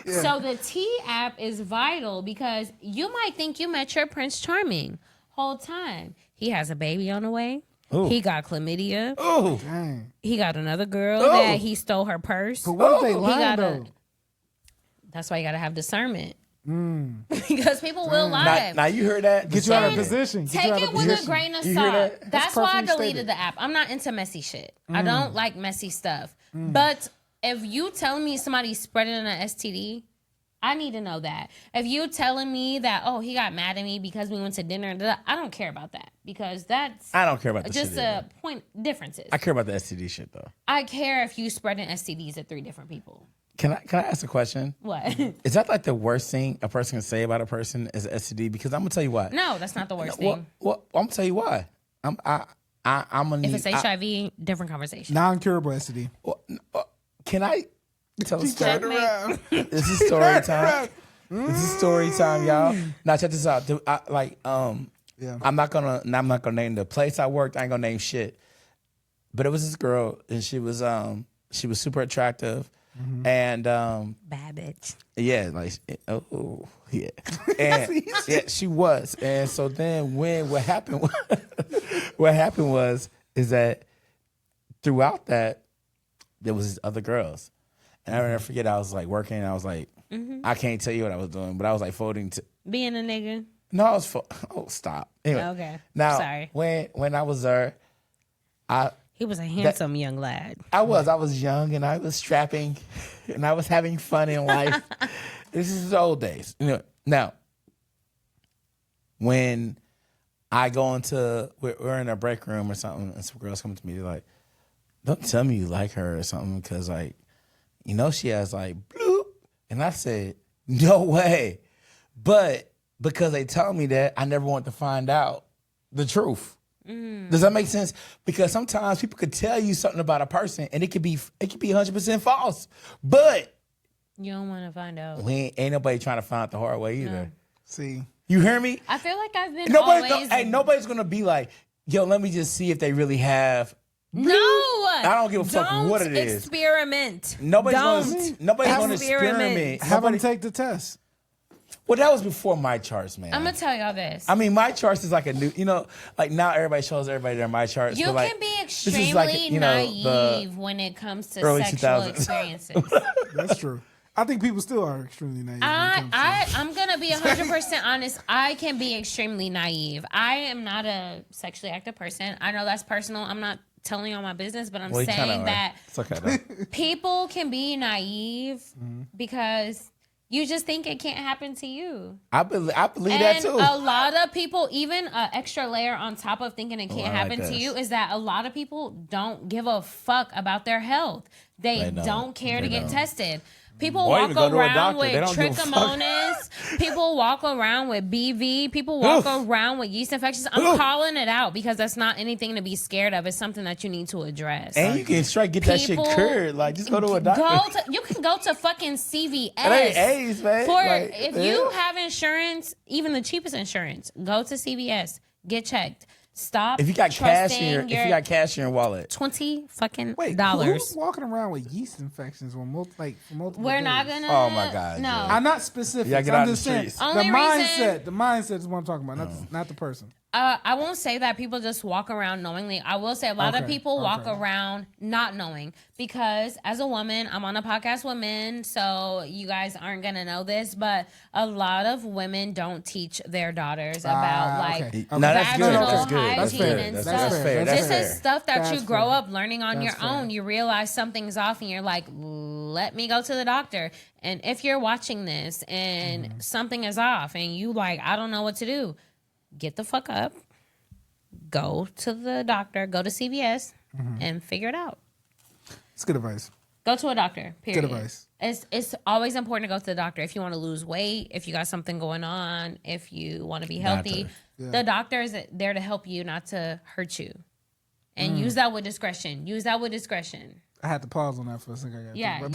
So the T app is vital because you might think you met your Prince Charming whole time. He has a baby on the way. Ooh. He got chlamydia. Ooh. Dang. He got another girl that he stole her purse. But what if they He lying got though? That's why you gotta have discernment. Because people will lie. Now you heard that? Get you out of And position. Get Take you out it of with a position. grain of You hear salt. that? That's why I perfectly deleted stated. the app. I'm not into messy shit. I don't like messy stuff. But if you telling me somebody's spreading an STD, I need to know that. If you telling me that, oh, he got mad at me because we went to dinner, I don't care about that because that's I don't care about the just shit. a point differences. I care about the STD shit though. I care if you spreading STDs at 3 different people. Can I ask a question? What? Is that like the worst thing a person can say about a person is an STD? Because I'm gonna tell you why. No, that's not the worst Well, thing. I'm gonna tell you why. I'm gonna need. If it's HIV, different conversation. Non-curable STD. Can I tell a He story? turned around. This is story time. This is story time, y'all. Now check this out. Yeah. I'm not gonna name the place I worked. I ain't gonna name shit. But it was this girl, and she was super attractive, and Bad bitch. yeah, like oh yeah, and yeah, she was. And so then what happened is that throughout that there was these other girls, and I never forget. I was like working, and I was like, I can't tell you what I was doing, but I was like folding. Being a nigga. No, I was oh stop. Anyway, Okay. Now, Sorry. when I was there, He was a handsome young lad. I was young and I was strapping and I was having fun in life. This is the old days. You know, now, when I go into, we're in a break room or something, and some girls come to me, they're like, don't tell me you like her or something, because like, you know, she has like bloop. And I said, no way. But because they told me that, I never want to find out the truth. Does that make sense? Because sometimes people could tell you something about a person and it could be 100% false. But You don't want to find out. ain't nobody trying to find out the hard way either. See, You hear me? I feel like I've been always... Nobody's gonna be like, yo, let me just see if they really have. No! I don't give a fuck Don't what it is. Experiment. Nobody's Don't gonna experiment. experiment. have them Nobody, take the test. well, that was before my charts, man. I'm going to tell y'all this. I mean, my charts is like a new, you know, like now everybody shows everybody their my charts. You but like, can be this is extremely like, you know, naive when it comes to early sexual 2000s. experiences. That's true. I think people still are extremely naive. when it comes to- I'm going to be 100% honest. I can be extremely naive. I am not a sexually active person. I know that's personal. I'm not telling you all my business, but I'm Well, you kinda saying are. that It's okay though. people can be naive because You just think it can't happen to you. I believe that And too. a lot of people, even an extra layer on top of thinking it can't happen to you, is that a lot of people don't give a fuck about their health. They don't care to get tested. People Or walk even go to a around doctor. They with don't give a fuck. trichomonas. People walk around with BV. People walk around with yeast infections. I'm calling it out because that's not anything to be scared of. It's something that you need to address. And you can straight get that shit People cured. Like, just go to a doctor. You can go to fucking CVS. It ain't AIDS, man. If you have insurance, even the cheapest insurance, go to CVS, get checked. Stop. If you got cash in trusting your wallet, $20 fucking Wait, dollars. who's walking around with yeast infections for multiple We're days? not gonna. Oh my God, No. Jay. I'm not specific. Yeah, get I'm out just the saying streets. Only the mindset is what I'm talking about, not the person. I won't say that people just walk around knowingly. I will say a lot of Okay, people walk around not knowing, because as a woman, I'm on a podcast with men, so you guys aren't going to know this, but a lot of women don't teach their daughters about okay. No, that's good. vaginal That's good. That's hygiene fair. and That's stuff. fair. That's This fair. is stuff that That's you grow fair. up learning on That's your fair. own. You realize something's off and you're like, let me go to the doctor. And if you're watching this and something is off and you like, I don't know what to do, get the fuck up. Go to the doctor, go to CVS, and figure it out. It's good advice. Go to a doctor, period. Good advice. It's always important to go to the doctor if you want to lose weight, if you got something going on, if you want to be healthy. The doctor is there to help you, not to hurt you. And use that with discretion. Use that with discretion. I had to pause on that for a second. Yeah,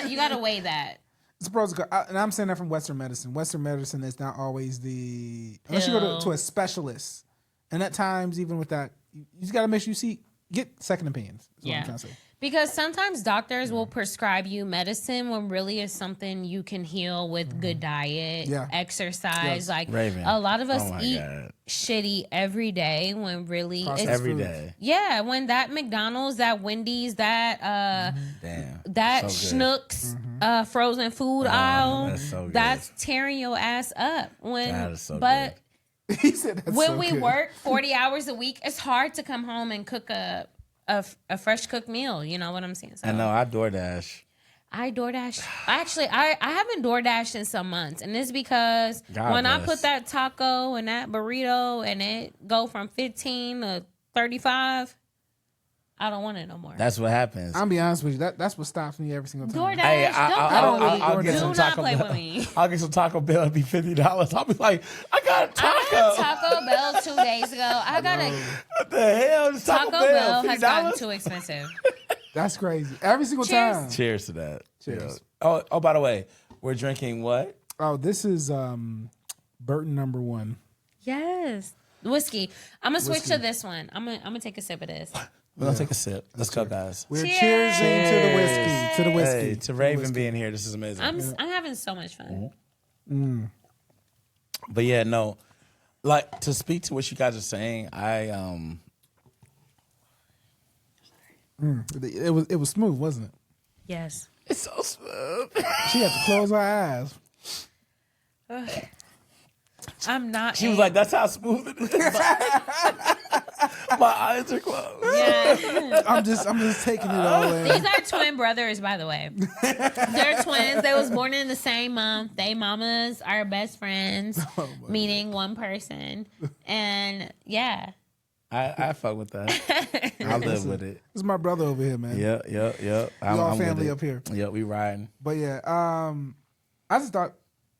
you gotta weigh that. It's pros and cons. And I'm saying that from Western medicine. Western medicine is not always unless you go to a specialist. And at times, even with that, you just got to make sure get second opinions. That's what I'm trying to say. Because sometimes doctors will prescribe you medicine when really it's something you can heal with good diet, exercise. Yes. Like Raven. a lot of us Oh my eat God. shitty every day when really Processed it's every foods. day. yeah, when that McDonald's, that Wendy's, that Damn. that So good. Schnucks frozen food aisle, that's so good. that's tearing your ass up. That is so but He said that's when so we good. work 40 hours a week, it's hard to come home and cook a fresh cooked meal. You know what I'm saying? So I know. I DoorDash. I DoorDash. Actually, I haven't DoorDashed in some months, and it's because God when I bless. put that taco and that burrito and it go from 15 to 35, I don't want it no more. That's what happens. I'm be honest with you. That's what stops me every single time. DoorDash, Hey, I'll get do some not Taco play Bell. with me. I'll get some Taco Bell. It'll be $50. I'll be like, I got a taco. I had Taco Bell 2 days ago. I got a What the hell? It's Taco Bell has gotten $50? too expensive. That's crazy. Every single Cheers. time. Cheers to that. Cheers. Yeah. Oh, by the way, we're drinking what? Oh, this is Burton number 1. Yes, whiskey. I'm gonna switch to this one. I'm gonna take a sip of this. We're gonna take a sip. Let's go, guys. We're Cheers. cheersing to the whiskey. To the whiskey. Hey, to Raven being here. This is amazing. I'm having so much fun. But yeah, no. Like, to speak to what you guys are saying, It was smooth, wasn't it? Yes. it's so smooth. She had to close her eyes. I'm not. She was like, that's how smooth it is. My eyes are closed. Yeah. I'm just taking it all in. These are twin brothers, by the way. They're twins. They was born in the same month. They mamas are best friends, meaning one person. And yeah. I fuck with that. I live with it. This is my brother over here, man. Yep. We all family up here. Yep, we riding. But yeah, I just thought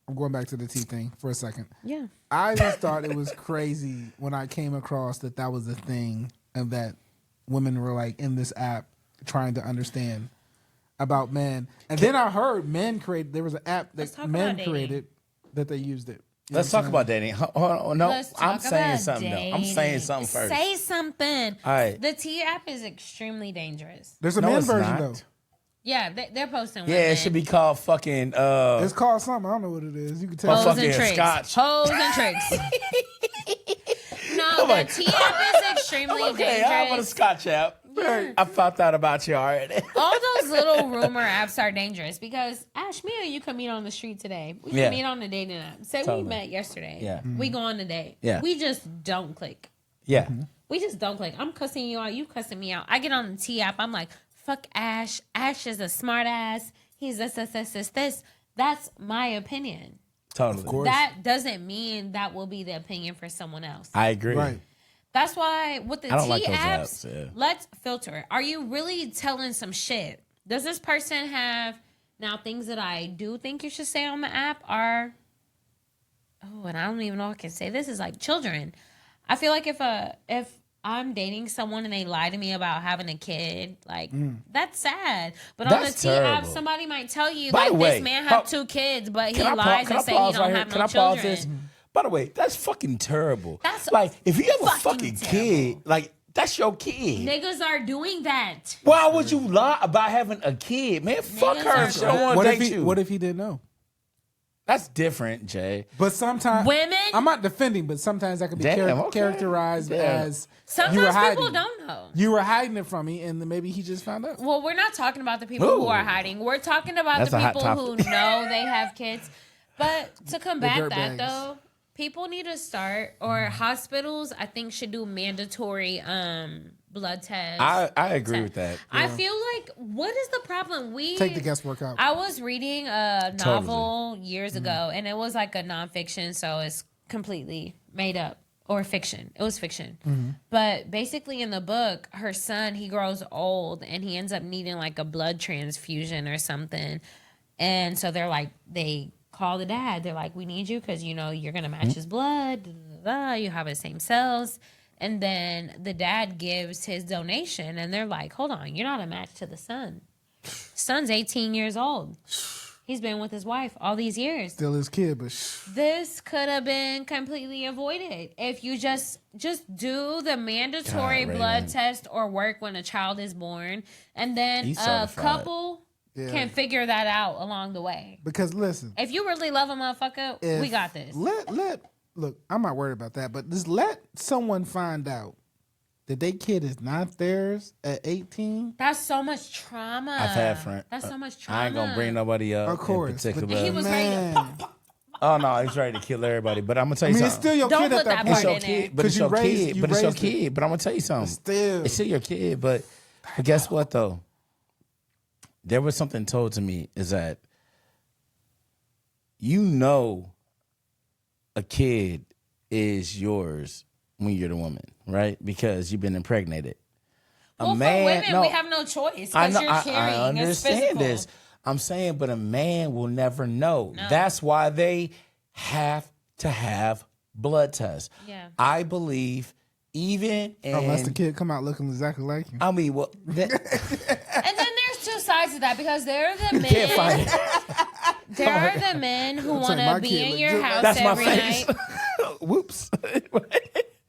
I'm going back to the tea thing for a second. Yeah. I just thought it was crazy when I came across that was a thing and that women were like in this app trying to understand about men. And then I heard there was an app Let's that talk men about dating. created that they used it. You Let's know talk what about dating. Hold on, no, Let's I'm talk saying about something. Though. I'm saying dating. something first. Say something. All right. The T app is extremely dangerous. There's a No, men it's version not. though. Yeah, they're posting. Yeah, women. it should be called fucking It's called something. I don't know what it is. You can tell. Hoes fucking and tricks. scotch. Hoes and tricks. No, my the T app is extremely okay, I want a dangerous. Scotch app. I found out about you already. All those little rumor apps are dangerous because Ash, me and you can meet on the street today. We can Yeah. meet on the dating app. Say Totally. we met yesterday. Yeah. We go on a date. Yeah. We just don't click. Yeah. We just don't click. I'm cussing you out. You cussing me out. I get on the T app. I'm like, fuck Ash. Ash is a smart ass. He's this. That's my opinion. Totally. Of course. That doesn't mean that will be the opinion for someone else. I agree. Right. That's why with the I don't T like those apps, apps, yeah. let's filter it. Are you really telling some shit? Does this person have now things that I do think you should say on the app are and I don't even know if I can say this is like children. I feel like if I'm dating someone and they lie to me about having a kid, like that's sad. But on the That's T app, terrible. somebody might tell you By like the way, this man have 2 kids, but he Can I lies can and I say he pause don't right here? have Can no I pause children. this? By the way, that's fucking terrible. That's like if you have a fucking fucking kid, like that's your kid. Niggas are doing that. Why would you lie about having a kid, man? Fuck Niggas her are if she don't want What to if date he? you. What if he didn't know? That's different, Jay. But sometimes Women? I'm not defending, but sometimes that could be Damn, okay. characterized Damn. as Sometimes you were hiding. people don't know. You were hiding it from me, and then maybe he just found out. Well, we're not talking about the people Ooh. who are hiding. We're talking about That's the a hot people who topic. know they have kids. But to combat dirtbags. that, though, people need to start, or hospitals, I think, should do mandatory blood tests. I agree with that. I feel like, what is the problem? Take the guesswork out. I was reading a novel years ago, and it was like a nonfiction, so it's completely made up. Or fiction. It was fiction. But basically in the book, her son, he grows old and he ends up needing like a blood transfusion or something. And so they call the dad. They're like, we need you because, you know, you're going to match his blood. Da, da, da, da. You have the same cells. And then the dad gives his donation and they're like, hold on, you're not a match to the son. Son's 18 years old. He's been with his wife all these years. Still his kid, but This could have been completely avoided if you just do the mandatory God, blood Raymond. test or work when a child is born, and then He's a certified. couple Yeah. can figure that out along the way. because listen, If you really love a motherfucker, we if- got this. Look, I'm not worried about that, but just let someone find out that their kid is not theirs at 18. That's so much trauma. I've had friends. That's so much trauma. I ain't gonna bring nobody up Of course, in particular. but He was ready to man, pop, pop. Oh no, he's ready to kill everybody. But I'm gonna tell I you mean, it's something. still your Don't kid put at that that point. It's your part in kid, it. but it's you your raised- kid. you But it's your raised it. kid. But I'm gonna tell you something. Still, It's still your kid. But guess what though? There was something told to me is that you know a kid is yours when you're the woman, right? Because you've been impregnated. Well, for women, we have no choice I because know. you're I carrying. It's understand physical. this. I'm saying, but a man will never know. No. That's why they have to have blood tests. Yeah. I believe even in, unless the kid come out looking exactly like you. I mean, well, that, And then there's two sides to that because there are the can't find men. it. There are the men who I'll want take my to be kid in look your good. house That's my every face. night. Whoops.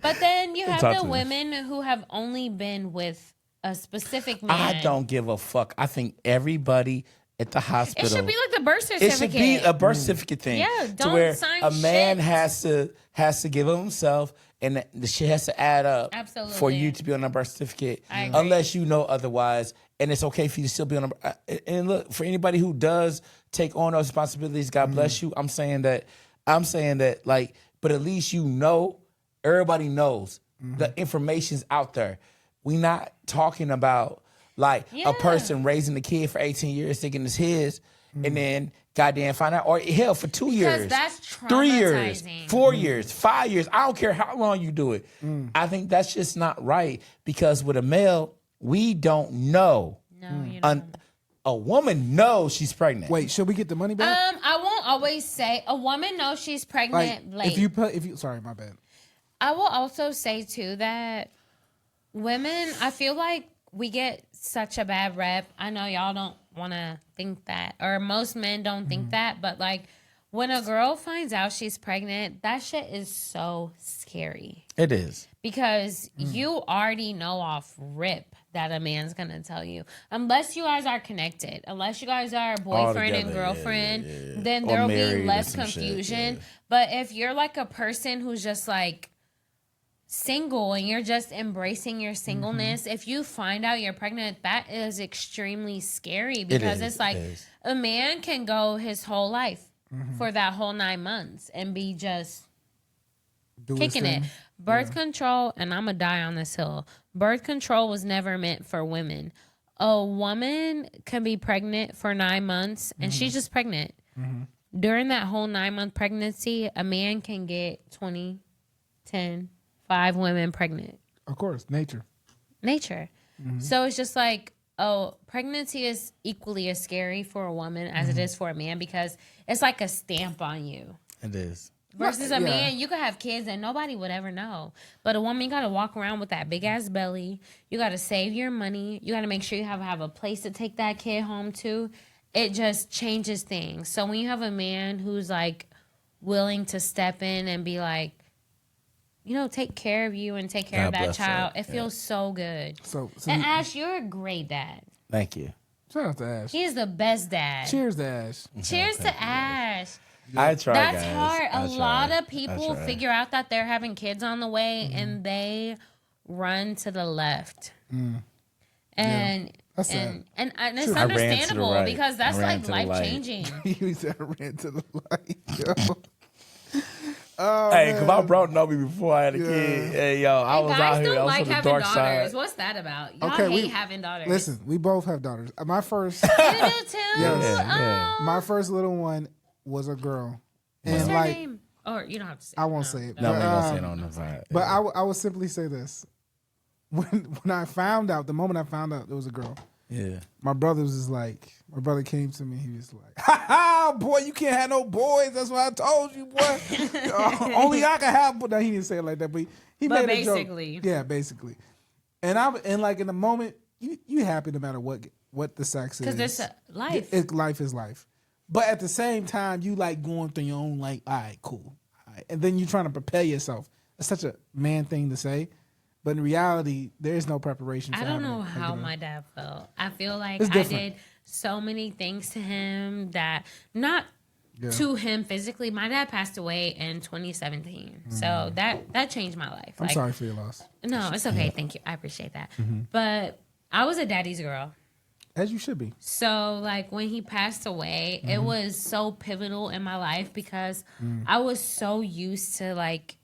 But then you have Talk the to me. women who have only been with a specific man. I don't give a fuck. I think everybody at the It hospital. should be like the birth It certificate. should be a birth certificate thing. Yeah, to don't where sign a man shit. has to give of himself, and the shit has to add up Absolutely. for you to be on a birth certificate, I agree. unless you know otherwise. And it's okay for you to still be on a. And look, for anybody who does take on those responsibilities, God bless you. I'm saying that, like, but at least you know, everybody knows the information's out there. We not talking about like Yeah. a person raising a kid for 18 years thinking it's his, and then goddamn find out, or hell, for 2 years, that's 3 years, traumatizing. 4 years, 5 years. I don't care how long you do it. I think that's just not right, because with a male, we don't know. No, you don't. A woman knows she's pregnant. Wait, should we get the money back? I won't always say a woman knows she's pregnant. Like, if you, sorry, my bad. I will also say too that women, I feel like we get such a bad rep. I know y'all don't want to think that, or most men don't think that, but like when a girl finds out she's pregnant, that shit is so scary It is. because you already know off rip that a man's gonna tell you, unless you guys are connected, unless you guys are boyfriend and together, girlfriend, then Or there'll married be or less some shit, confusion. yeah. But if you're like a person who's just like single and you're just embracing your singleness, if you find out you're pregnant, that is extremely scary because is, it's like it is. a man can go his whole life for that whole 9 months and be just Do his kicking it. thing. Birth control, and I'm going to die on this hill. Birth control was never meant for women. A woman can be pregnant for 9 months and she's just pregnant. During that whole 9-month pregnancy, a man can get 20, 10, 5 women pregnant. Of course, nature. So it's just like, oh, pregnancy is equally as scary for a woman as it is for a man because it's like a stamp on you. It is. Versus a man, you could have kids and nobody would ever know. But a woman, you got to walk around with that big ass belly. You got to save your money. You got to make sure you have a place to take that kid home to. It just changes things. So when you have a man who's like willing to step in and be like, take care of you and take care of that child, it feels so good. So and Ash, you're a great dad. Thank you. Shout out to Ash. He is the best dad. Cheers to Ash. Cheers to Ash. I try, That's guys. hard. I A try. lot of people I try. figure out that they're having kids on the way and they run to the left. And That's sad. and it's I ran to the understandable right. because that's I ran like to the life light. changing. You said I ran to the light. Yo. Hey, because my bro know me before I had a kid. Hey, yo, I was out Guys here. don't I was like on the having dark daughters. side. What's that about? Y'all Okay, hate having daughters. Listen, we both have daughters. My first, You do too? Yeah. Oh. my first little one was a girl, and What's her like name? Or you don't have to say I won't say it. No, we but, ain't gonna say it on the side. But I will simply say this: when I found out, the moment I found out it was a girl, Yeah. my brother was just like, my brother came to me. He was like, "Ha ha, boy, you can't have no boys. That's what I told you, boy. Only I can have." But no, he didn't say it like that. But he But made a joke. basically. Yeah, basically. And like in the moment, you happy no matter what the sex is. Because there's a life. Life is life. But at the same time, you like going through your own like, all right, cool. All right. And then you trying to prepare yourself. It's such a man thing to say. But in reality, there is no preparation. I for don't having know a how kid. my dad felt. I feel like It's I different. did so many things to him that not to him physically. My dad passed away in 2017, so that changed my life. I'm sorry for your loss. No, it's okay. Thank you. I appreciate that. But I was a daddy's girl. As you should be. So, like, when he passed away, it was so pivotal in my life because I was so used to, like,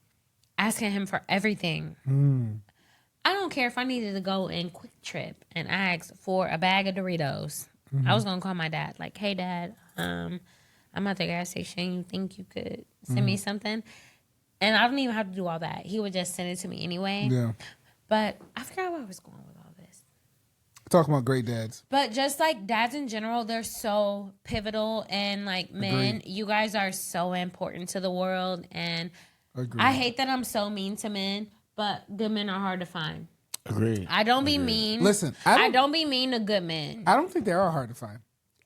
asking him for everything. I don't care if I needed to go in Quick Trip and ask for a bag of Doritos. I was going to call my dad, like, hey, Dad, I'm at the gas station. You think you could send me something? And I don't even have to do all that. He would just send it to me anyway. Yeah. But I forgot where I was going with all this. Talking about great dads. But just like dads in general, they're so pivotal. And like men, you guys are so important to the world. And Agreed. I hate that I'm so mean to men, but good men are hard to find. Agreed. I don't be mean. Listen, I don't be mean to good men. I don't think they are hard to find.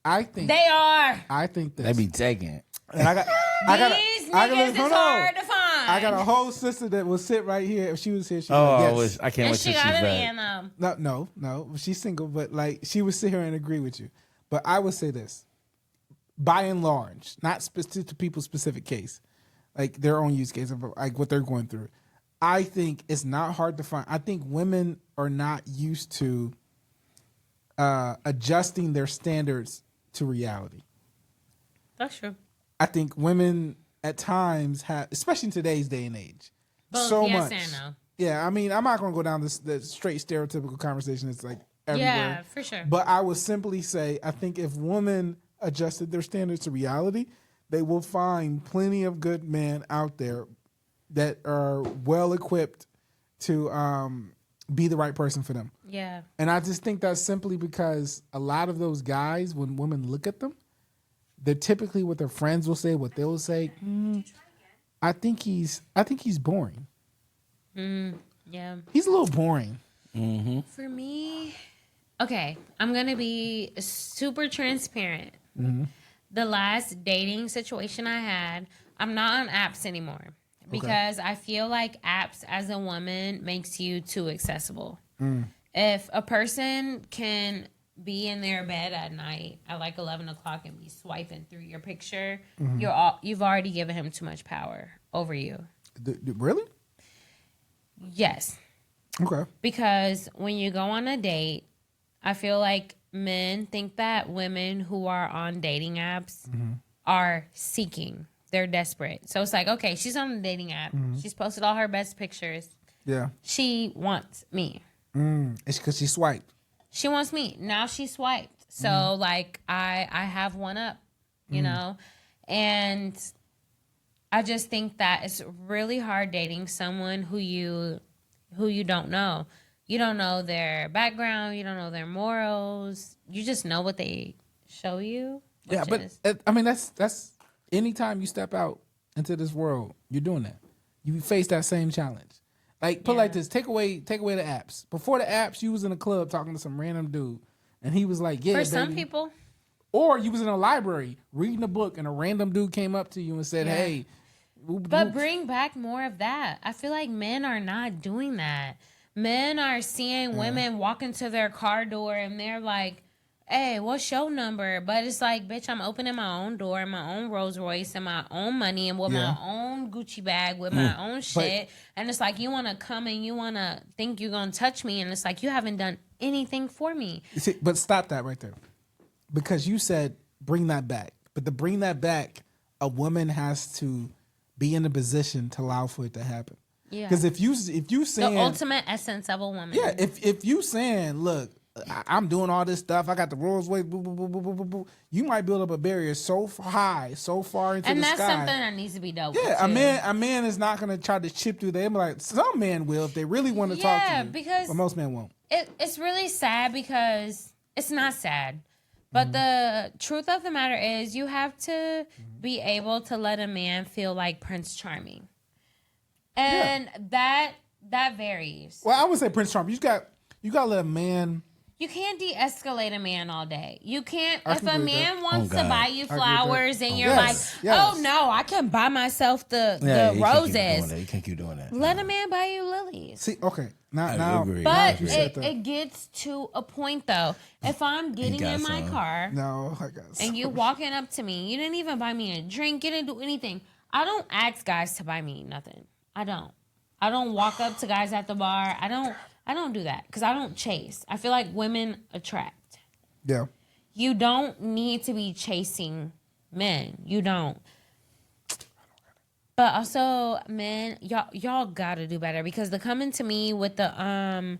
I think They are. I think this. They be taking. And I got These niggas is hard to find. I got a whole sister that will sit right here. If she was here, she'd Oh, be I like, wish yes. I can't And wait she till she's gotta be back. in them. No. She's single, but like she would sit here and agree with you. But I would say this: by and large, not specific to people's specific case, like their own use case of like what they're going through. I think it's not hard to find. I think women are not used to adjusting their standards to reality. That's true. I think women at times have, especially in today's day and age, Both so yes much. and no. Yeah, I mean, I'm not going to go down the straight stereotypical conversation. It's like everywhere. Yeah, for sure. But I would simply say, I think if women adjusted their standards to reality, they will find plenty of good men out there that are well equipped to be the right person for them. Yeah. And I just think that's simply because a lot of those guys, when women look at them, they're typically what their friends will say, what they'll say. I think he's boring. Yeah. He's a little boring. For me, okay, I'm going to be super transparent. The last dating situation I had, I'm not on apps anymore because I feel like apps as a woman makes you too accessible. If a person can be in their bed at night at like 11 o'clock and be swiping through your picture, you've already given him too much power over you. Really? Yes. Okay. Because when you go on a date, I feel like men think that women who are on dating apps are seeking. They're desperate. So it's like, okay, she's on a dating app. She's posted all her best pictures. Yeah. She wants me. It's because she swiped. She wants me. Now she swiped. So like I have one up, you know? And I just think that it's really hard dating someone who you don't know. You don't know their background. You don't know their morals. You just know what they show you. Yeah, but I mean, that's anytime you step out into this world, you're doing that. You face that same challenge. Like, put it like this: take away the apps. Before the apps, you was in a club talking to some random dude, and he was like, "Yeah, for baby." some people, or you was in a library reading a book, and a random dude came up to you and said, "Hey." But bring back more of that. I feel like men are not doing that. Men are seeing women walk into their car door and they're like, hey, what's your number? But it's like, bitch, I'm opening my own door and my own Rolls Royce and my own money and with my own Gucci bag with my own shit. And it's like, you want to come and you want to think you're going to touch me. And it's like, you haven't done anything for me. See, but stop that right there. Because you said bring that back. But to bring that back, a woman has to be in a position to allow for it to happen. Yeah. Because if you saying the ultimate essence of a woman. Yeah. If you saying, look, I'm doing all this stuff, I got the Rolls Royce, boo, boo, boo, boo, boo, boo, boo, you might build up a barrier so high, so far into the sky. And that's something that needs to be dealt with. Yeah, a man is not gonna try to chip through there. Like, some men will if they really want to talk to you. Because but most men won't. It's really sad because it's not sad. But the truth of the matter is you have to be able to let a man feel like Prince Charming. And that varies. Well, I would say Prince Charming. You got to let a man. You can't de-escalate a man all day. You can't. If a man wants to buy you flowers and you're like, oh no, I can buy myself the roses. You can't keep doing that. Let a man buy you lilies. See, okay, now, agree. But it gets to a point though. If I'm getting in my car, and you walking up to me, you didn't even buy me a drink, you didn't do anything. I don't ask guys to buy me nothing. I don't walk up to guys at the bar. I don't do that because I don't chase. I feel like women attract. Yeah. You don't need to be chasing men. You don't. But also, men, y'all gotta do better because they're coming to me with the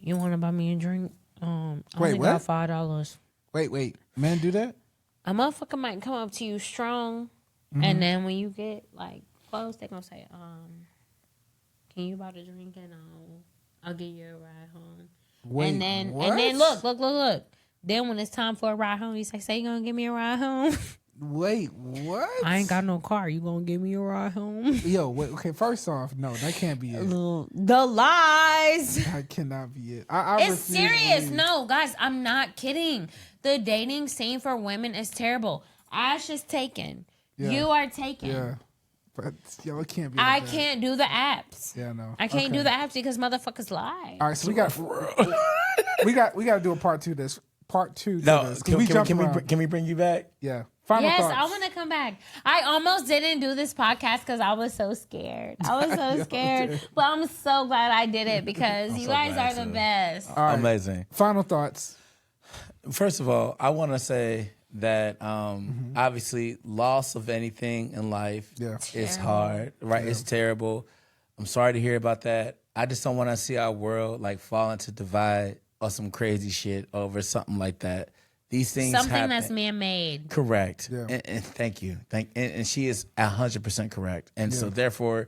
you wanna buy me a drink? I only got $5. Wait. Men do that? A motherfucker might come up to you strong, and then when you get like close, they gonna say, can you buy the drink and I'll give you a ride home. And then look. Then when it's time for a ride home, you say you gonna give me a ride home? Wait, what? I ain't got no car. You gonna give me a ride home? Yo, wait, okay, first off, no, that can't be it. The lies. That cannot be it. It's serious. No, guys, I'm not kidding. The dating scene for women is terrible. Ash is taken. Yeah. You are taken. Yeah. But yo, it can't be. I can't do the apps. Yeah, no. I can't do the apps because motherfuckers lie. All right, so we got to do a part two. Part two. No, can we bring you back? Yeah. Final thoughts. I want to come back. I almost didn't do this podcast because I was so scared. But I'm so glad I did it because you guys are the best. All right. Amazing. Final thoughts. First of all, I want to say that obviously loss of anything in life is hard, right? Yeah. It's terrible. I'm sorry to hear about that. I just don't want to see our world like fall into divide or some crazy shit over something like that. These things happen. That's man-made. Correct. Yeah. And thank you. And she is 100% correct. And so therefore,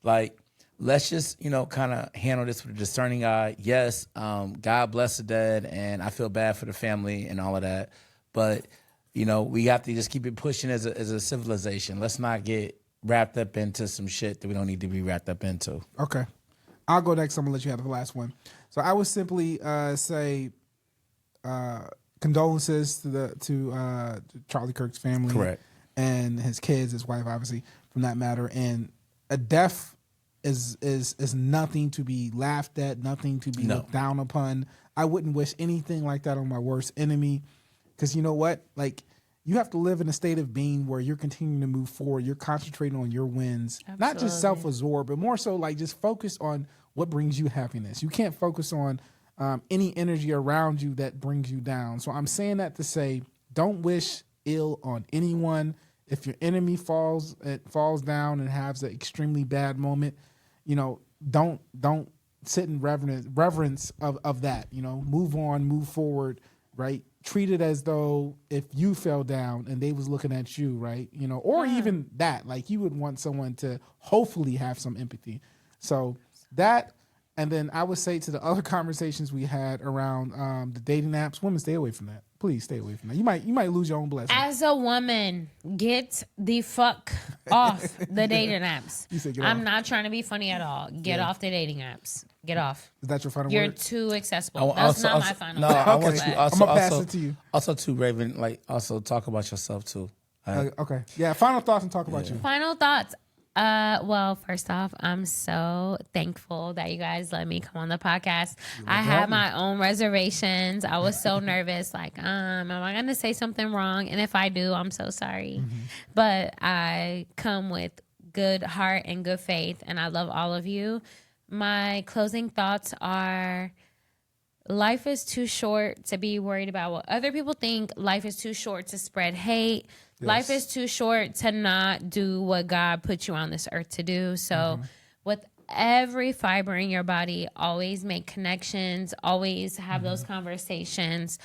like, let's just, kind of handle this with a discerning eye. Yes, God bless the dead, and I feel bad for the family and all of that. But, we have to just keep it pushing as a civilization. Let's not get wrapped up into some shit that we don't need to be wrapped up into. Okay. I'll go next. I'm going to let you have the last one. So I would simply say condolences to Charlie Kirk's family. Correct. And his kids, his wife, obviously, from that matter. And a death is nothing to be laughed at, nothing to be looked down upon. I wouldn't wish anything like that on my worst enemy. Because you know what? Like, you have to live in a state of being where you're continuing to move forward. You're concentrating on your wins. Absolutely. Not just self-absorbed, but more so like just focus on what brings you happiness. You can't focus on any energy around you that brings you down. So I'm saying that to say, don't wish ill on anyone. If your enemy falls down and has an extremely bad moment, don't sit in reverence of that. Move on, move forward, right? treat it as though if you fell down and they was looking at you, right? You know, or even that, like you would want someone to hopefully have some empathy. So that, and then I would say to the other conversations we had around the dating apps, women, stay away from that. Please stay away from that. You might lose your own blessing. As a woman, get the fuck off the dating apps. You said I'm not trying to be funny at all. Get off the dating apps. Get off. Is that your final You're word? too accessible. That's not my final No, word. I want you. I'm gonna pass it to you. Also, too, Raven. Like, also talk about yourself too. All right? Okay. Yeah. Final thoughts and talk about you. Final thoughts. Well, first off, I'm so thankful that you guys let me come on the podcast. I had my own reservations. I was so nervous, like, am I going to say something wrong? And if I do, I'm so sorry. But I come with good heart and good faith, and I love all of you. My closing thoughts are, life is too short to be worried about what other people think. Life is too short to spread hate. Yes. Life is too short to not do what God put you on this earth to do. So with every fiber in your body, always make connections, always have those conversations,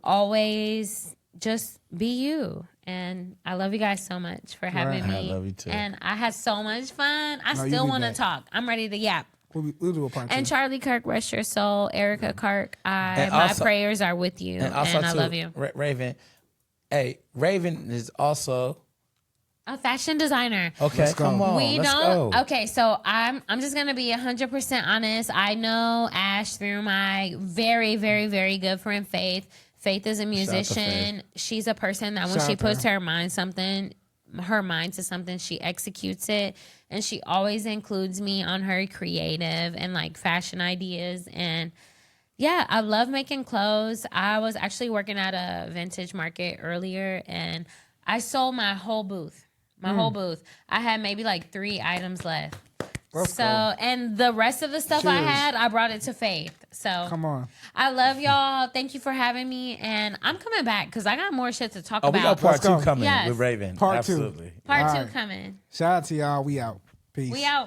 always just be you. And I love you guys so much for having me. I love you too. And I had so much fun. I still want to talk. I'm ready to yap. We'll do a part And two. Charlie Kirk, rest your soul. Erica Kirk, my prayers are with you. And I love you. Raven. Hey, Raven is also a fashion designer. Okay, come on. We let's don't. go. Okay, so I'm just gonna be 100% honest. I know Ash through my very, very, very good friend Faith. Faith is a musician. She's a person that when she puts her mind to something, she executes it, and she always includes me on her creative and like fashion ideas. And yeah, I love making clothes. I was actually working at a vintage market earlier, and I sold my whole booth. Whole booth. I had maybe like 3 items left. Let's go. And the rest of the stuff I had, I brought it to Faith. So come on. I love y'all. Thank you for having me, and I'm coming back because I got more shit to talk about. We got part 2 coming Yes. with Raven. Part 2. Absolutely. Part All 2 right. coming. Shout out to y'all. We out. Peace. We out.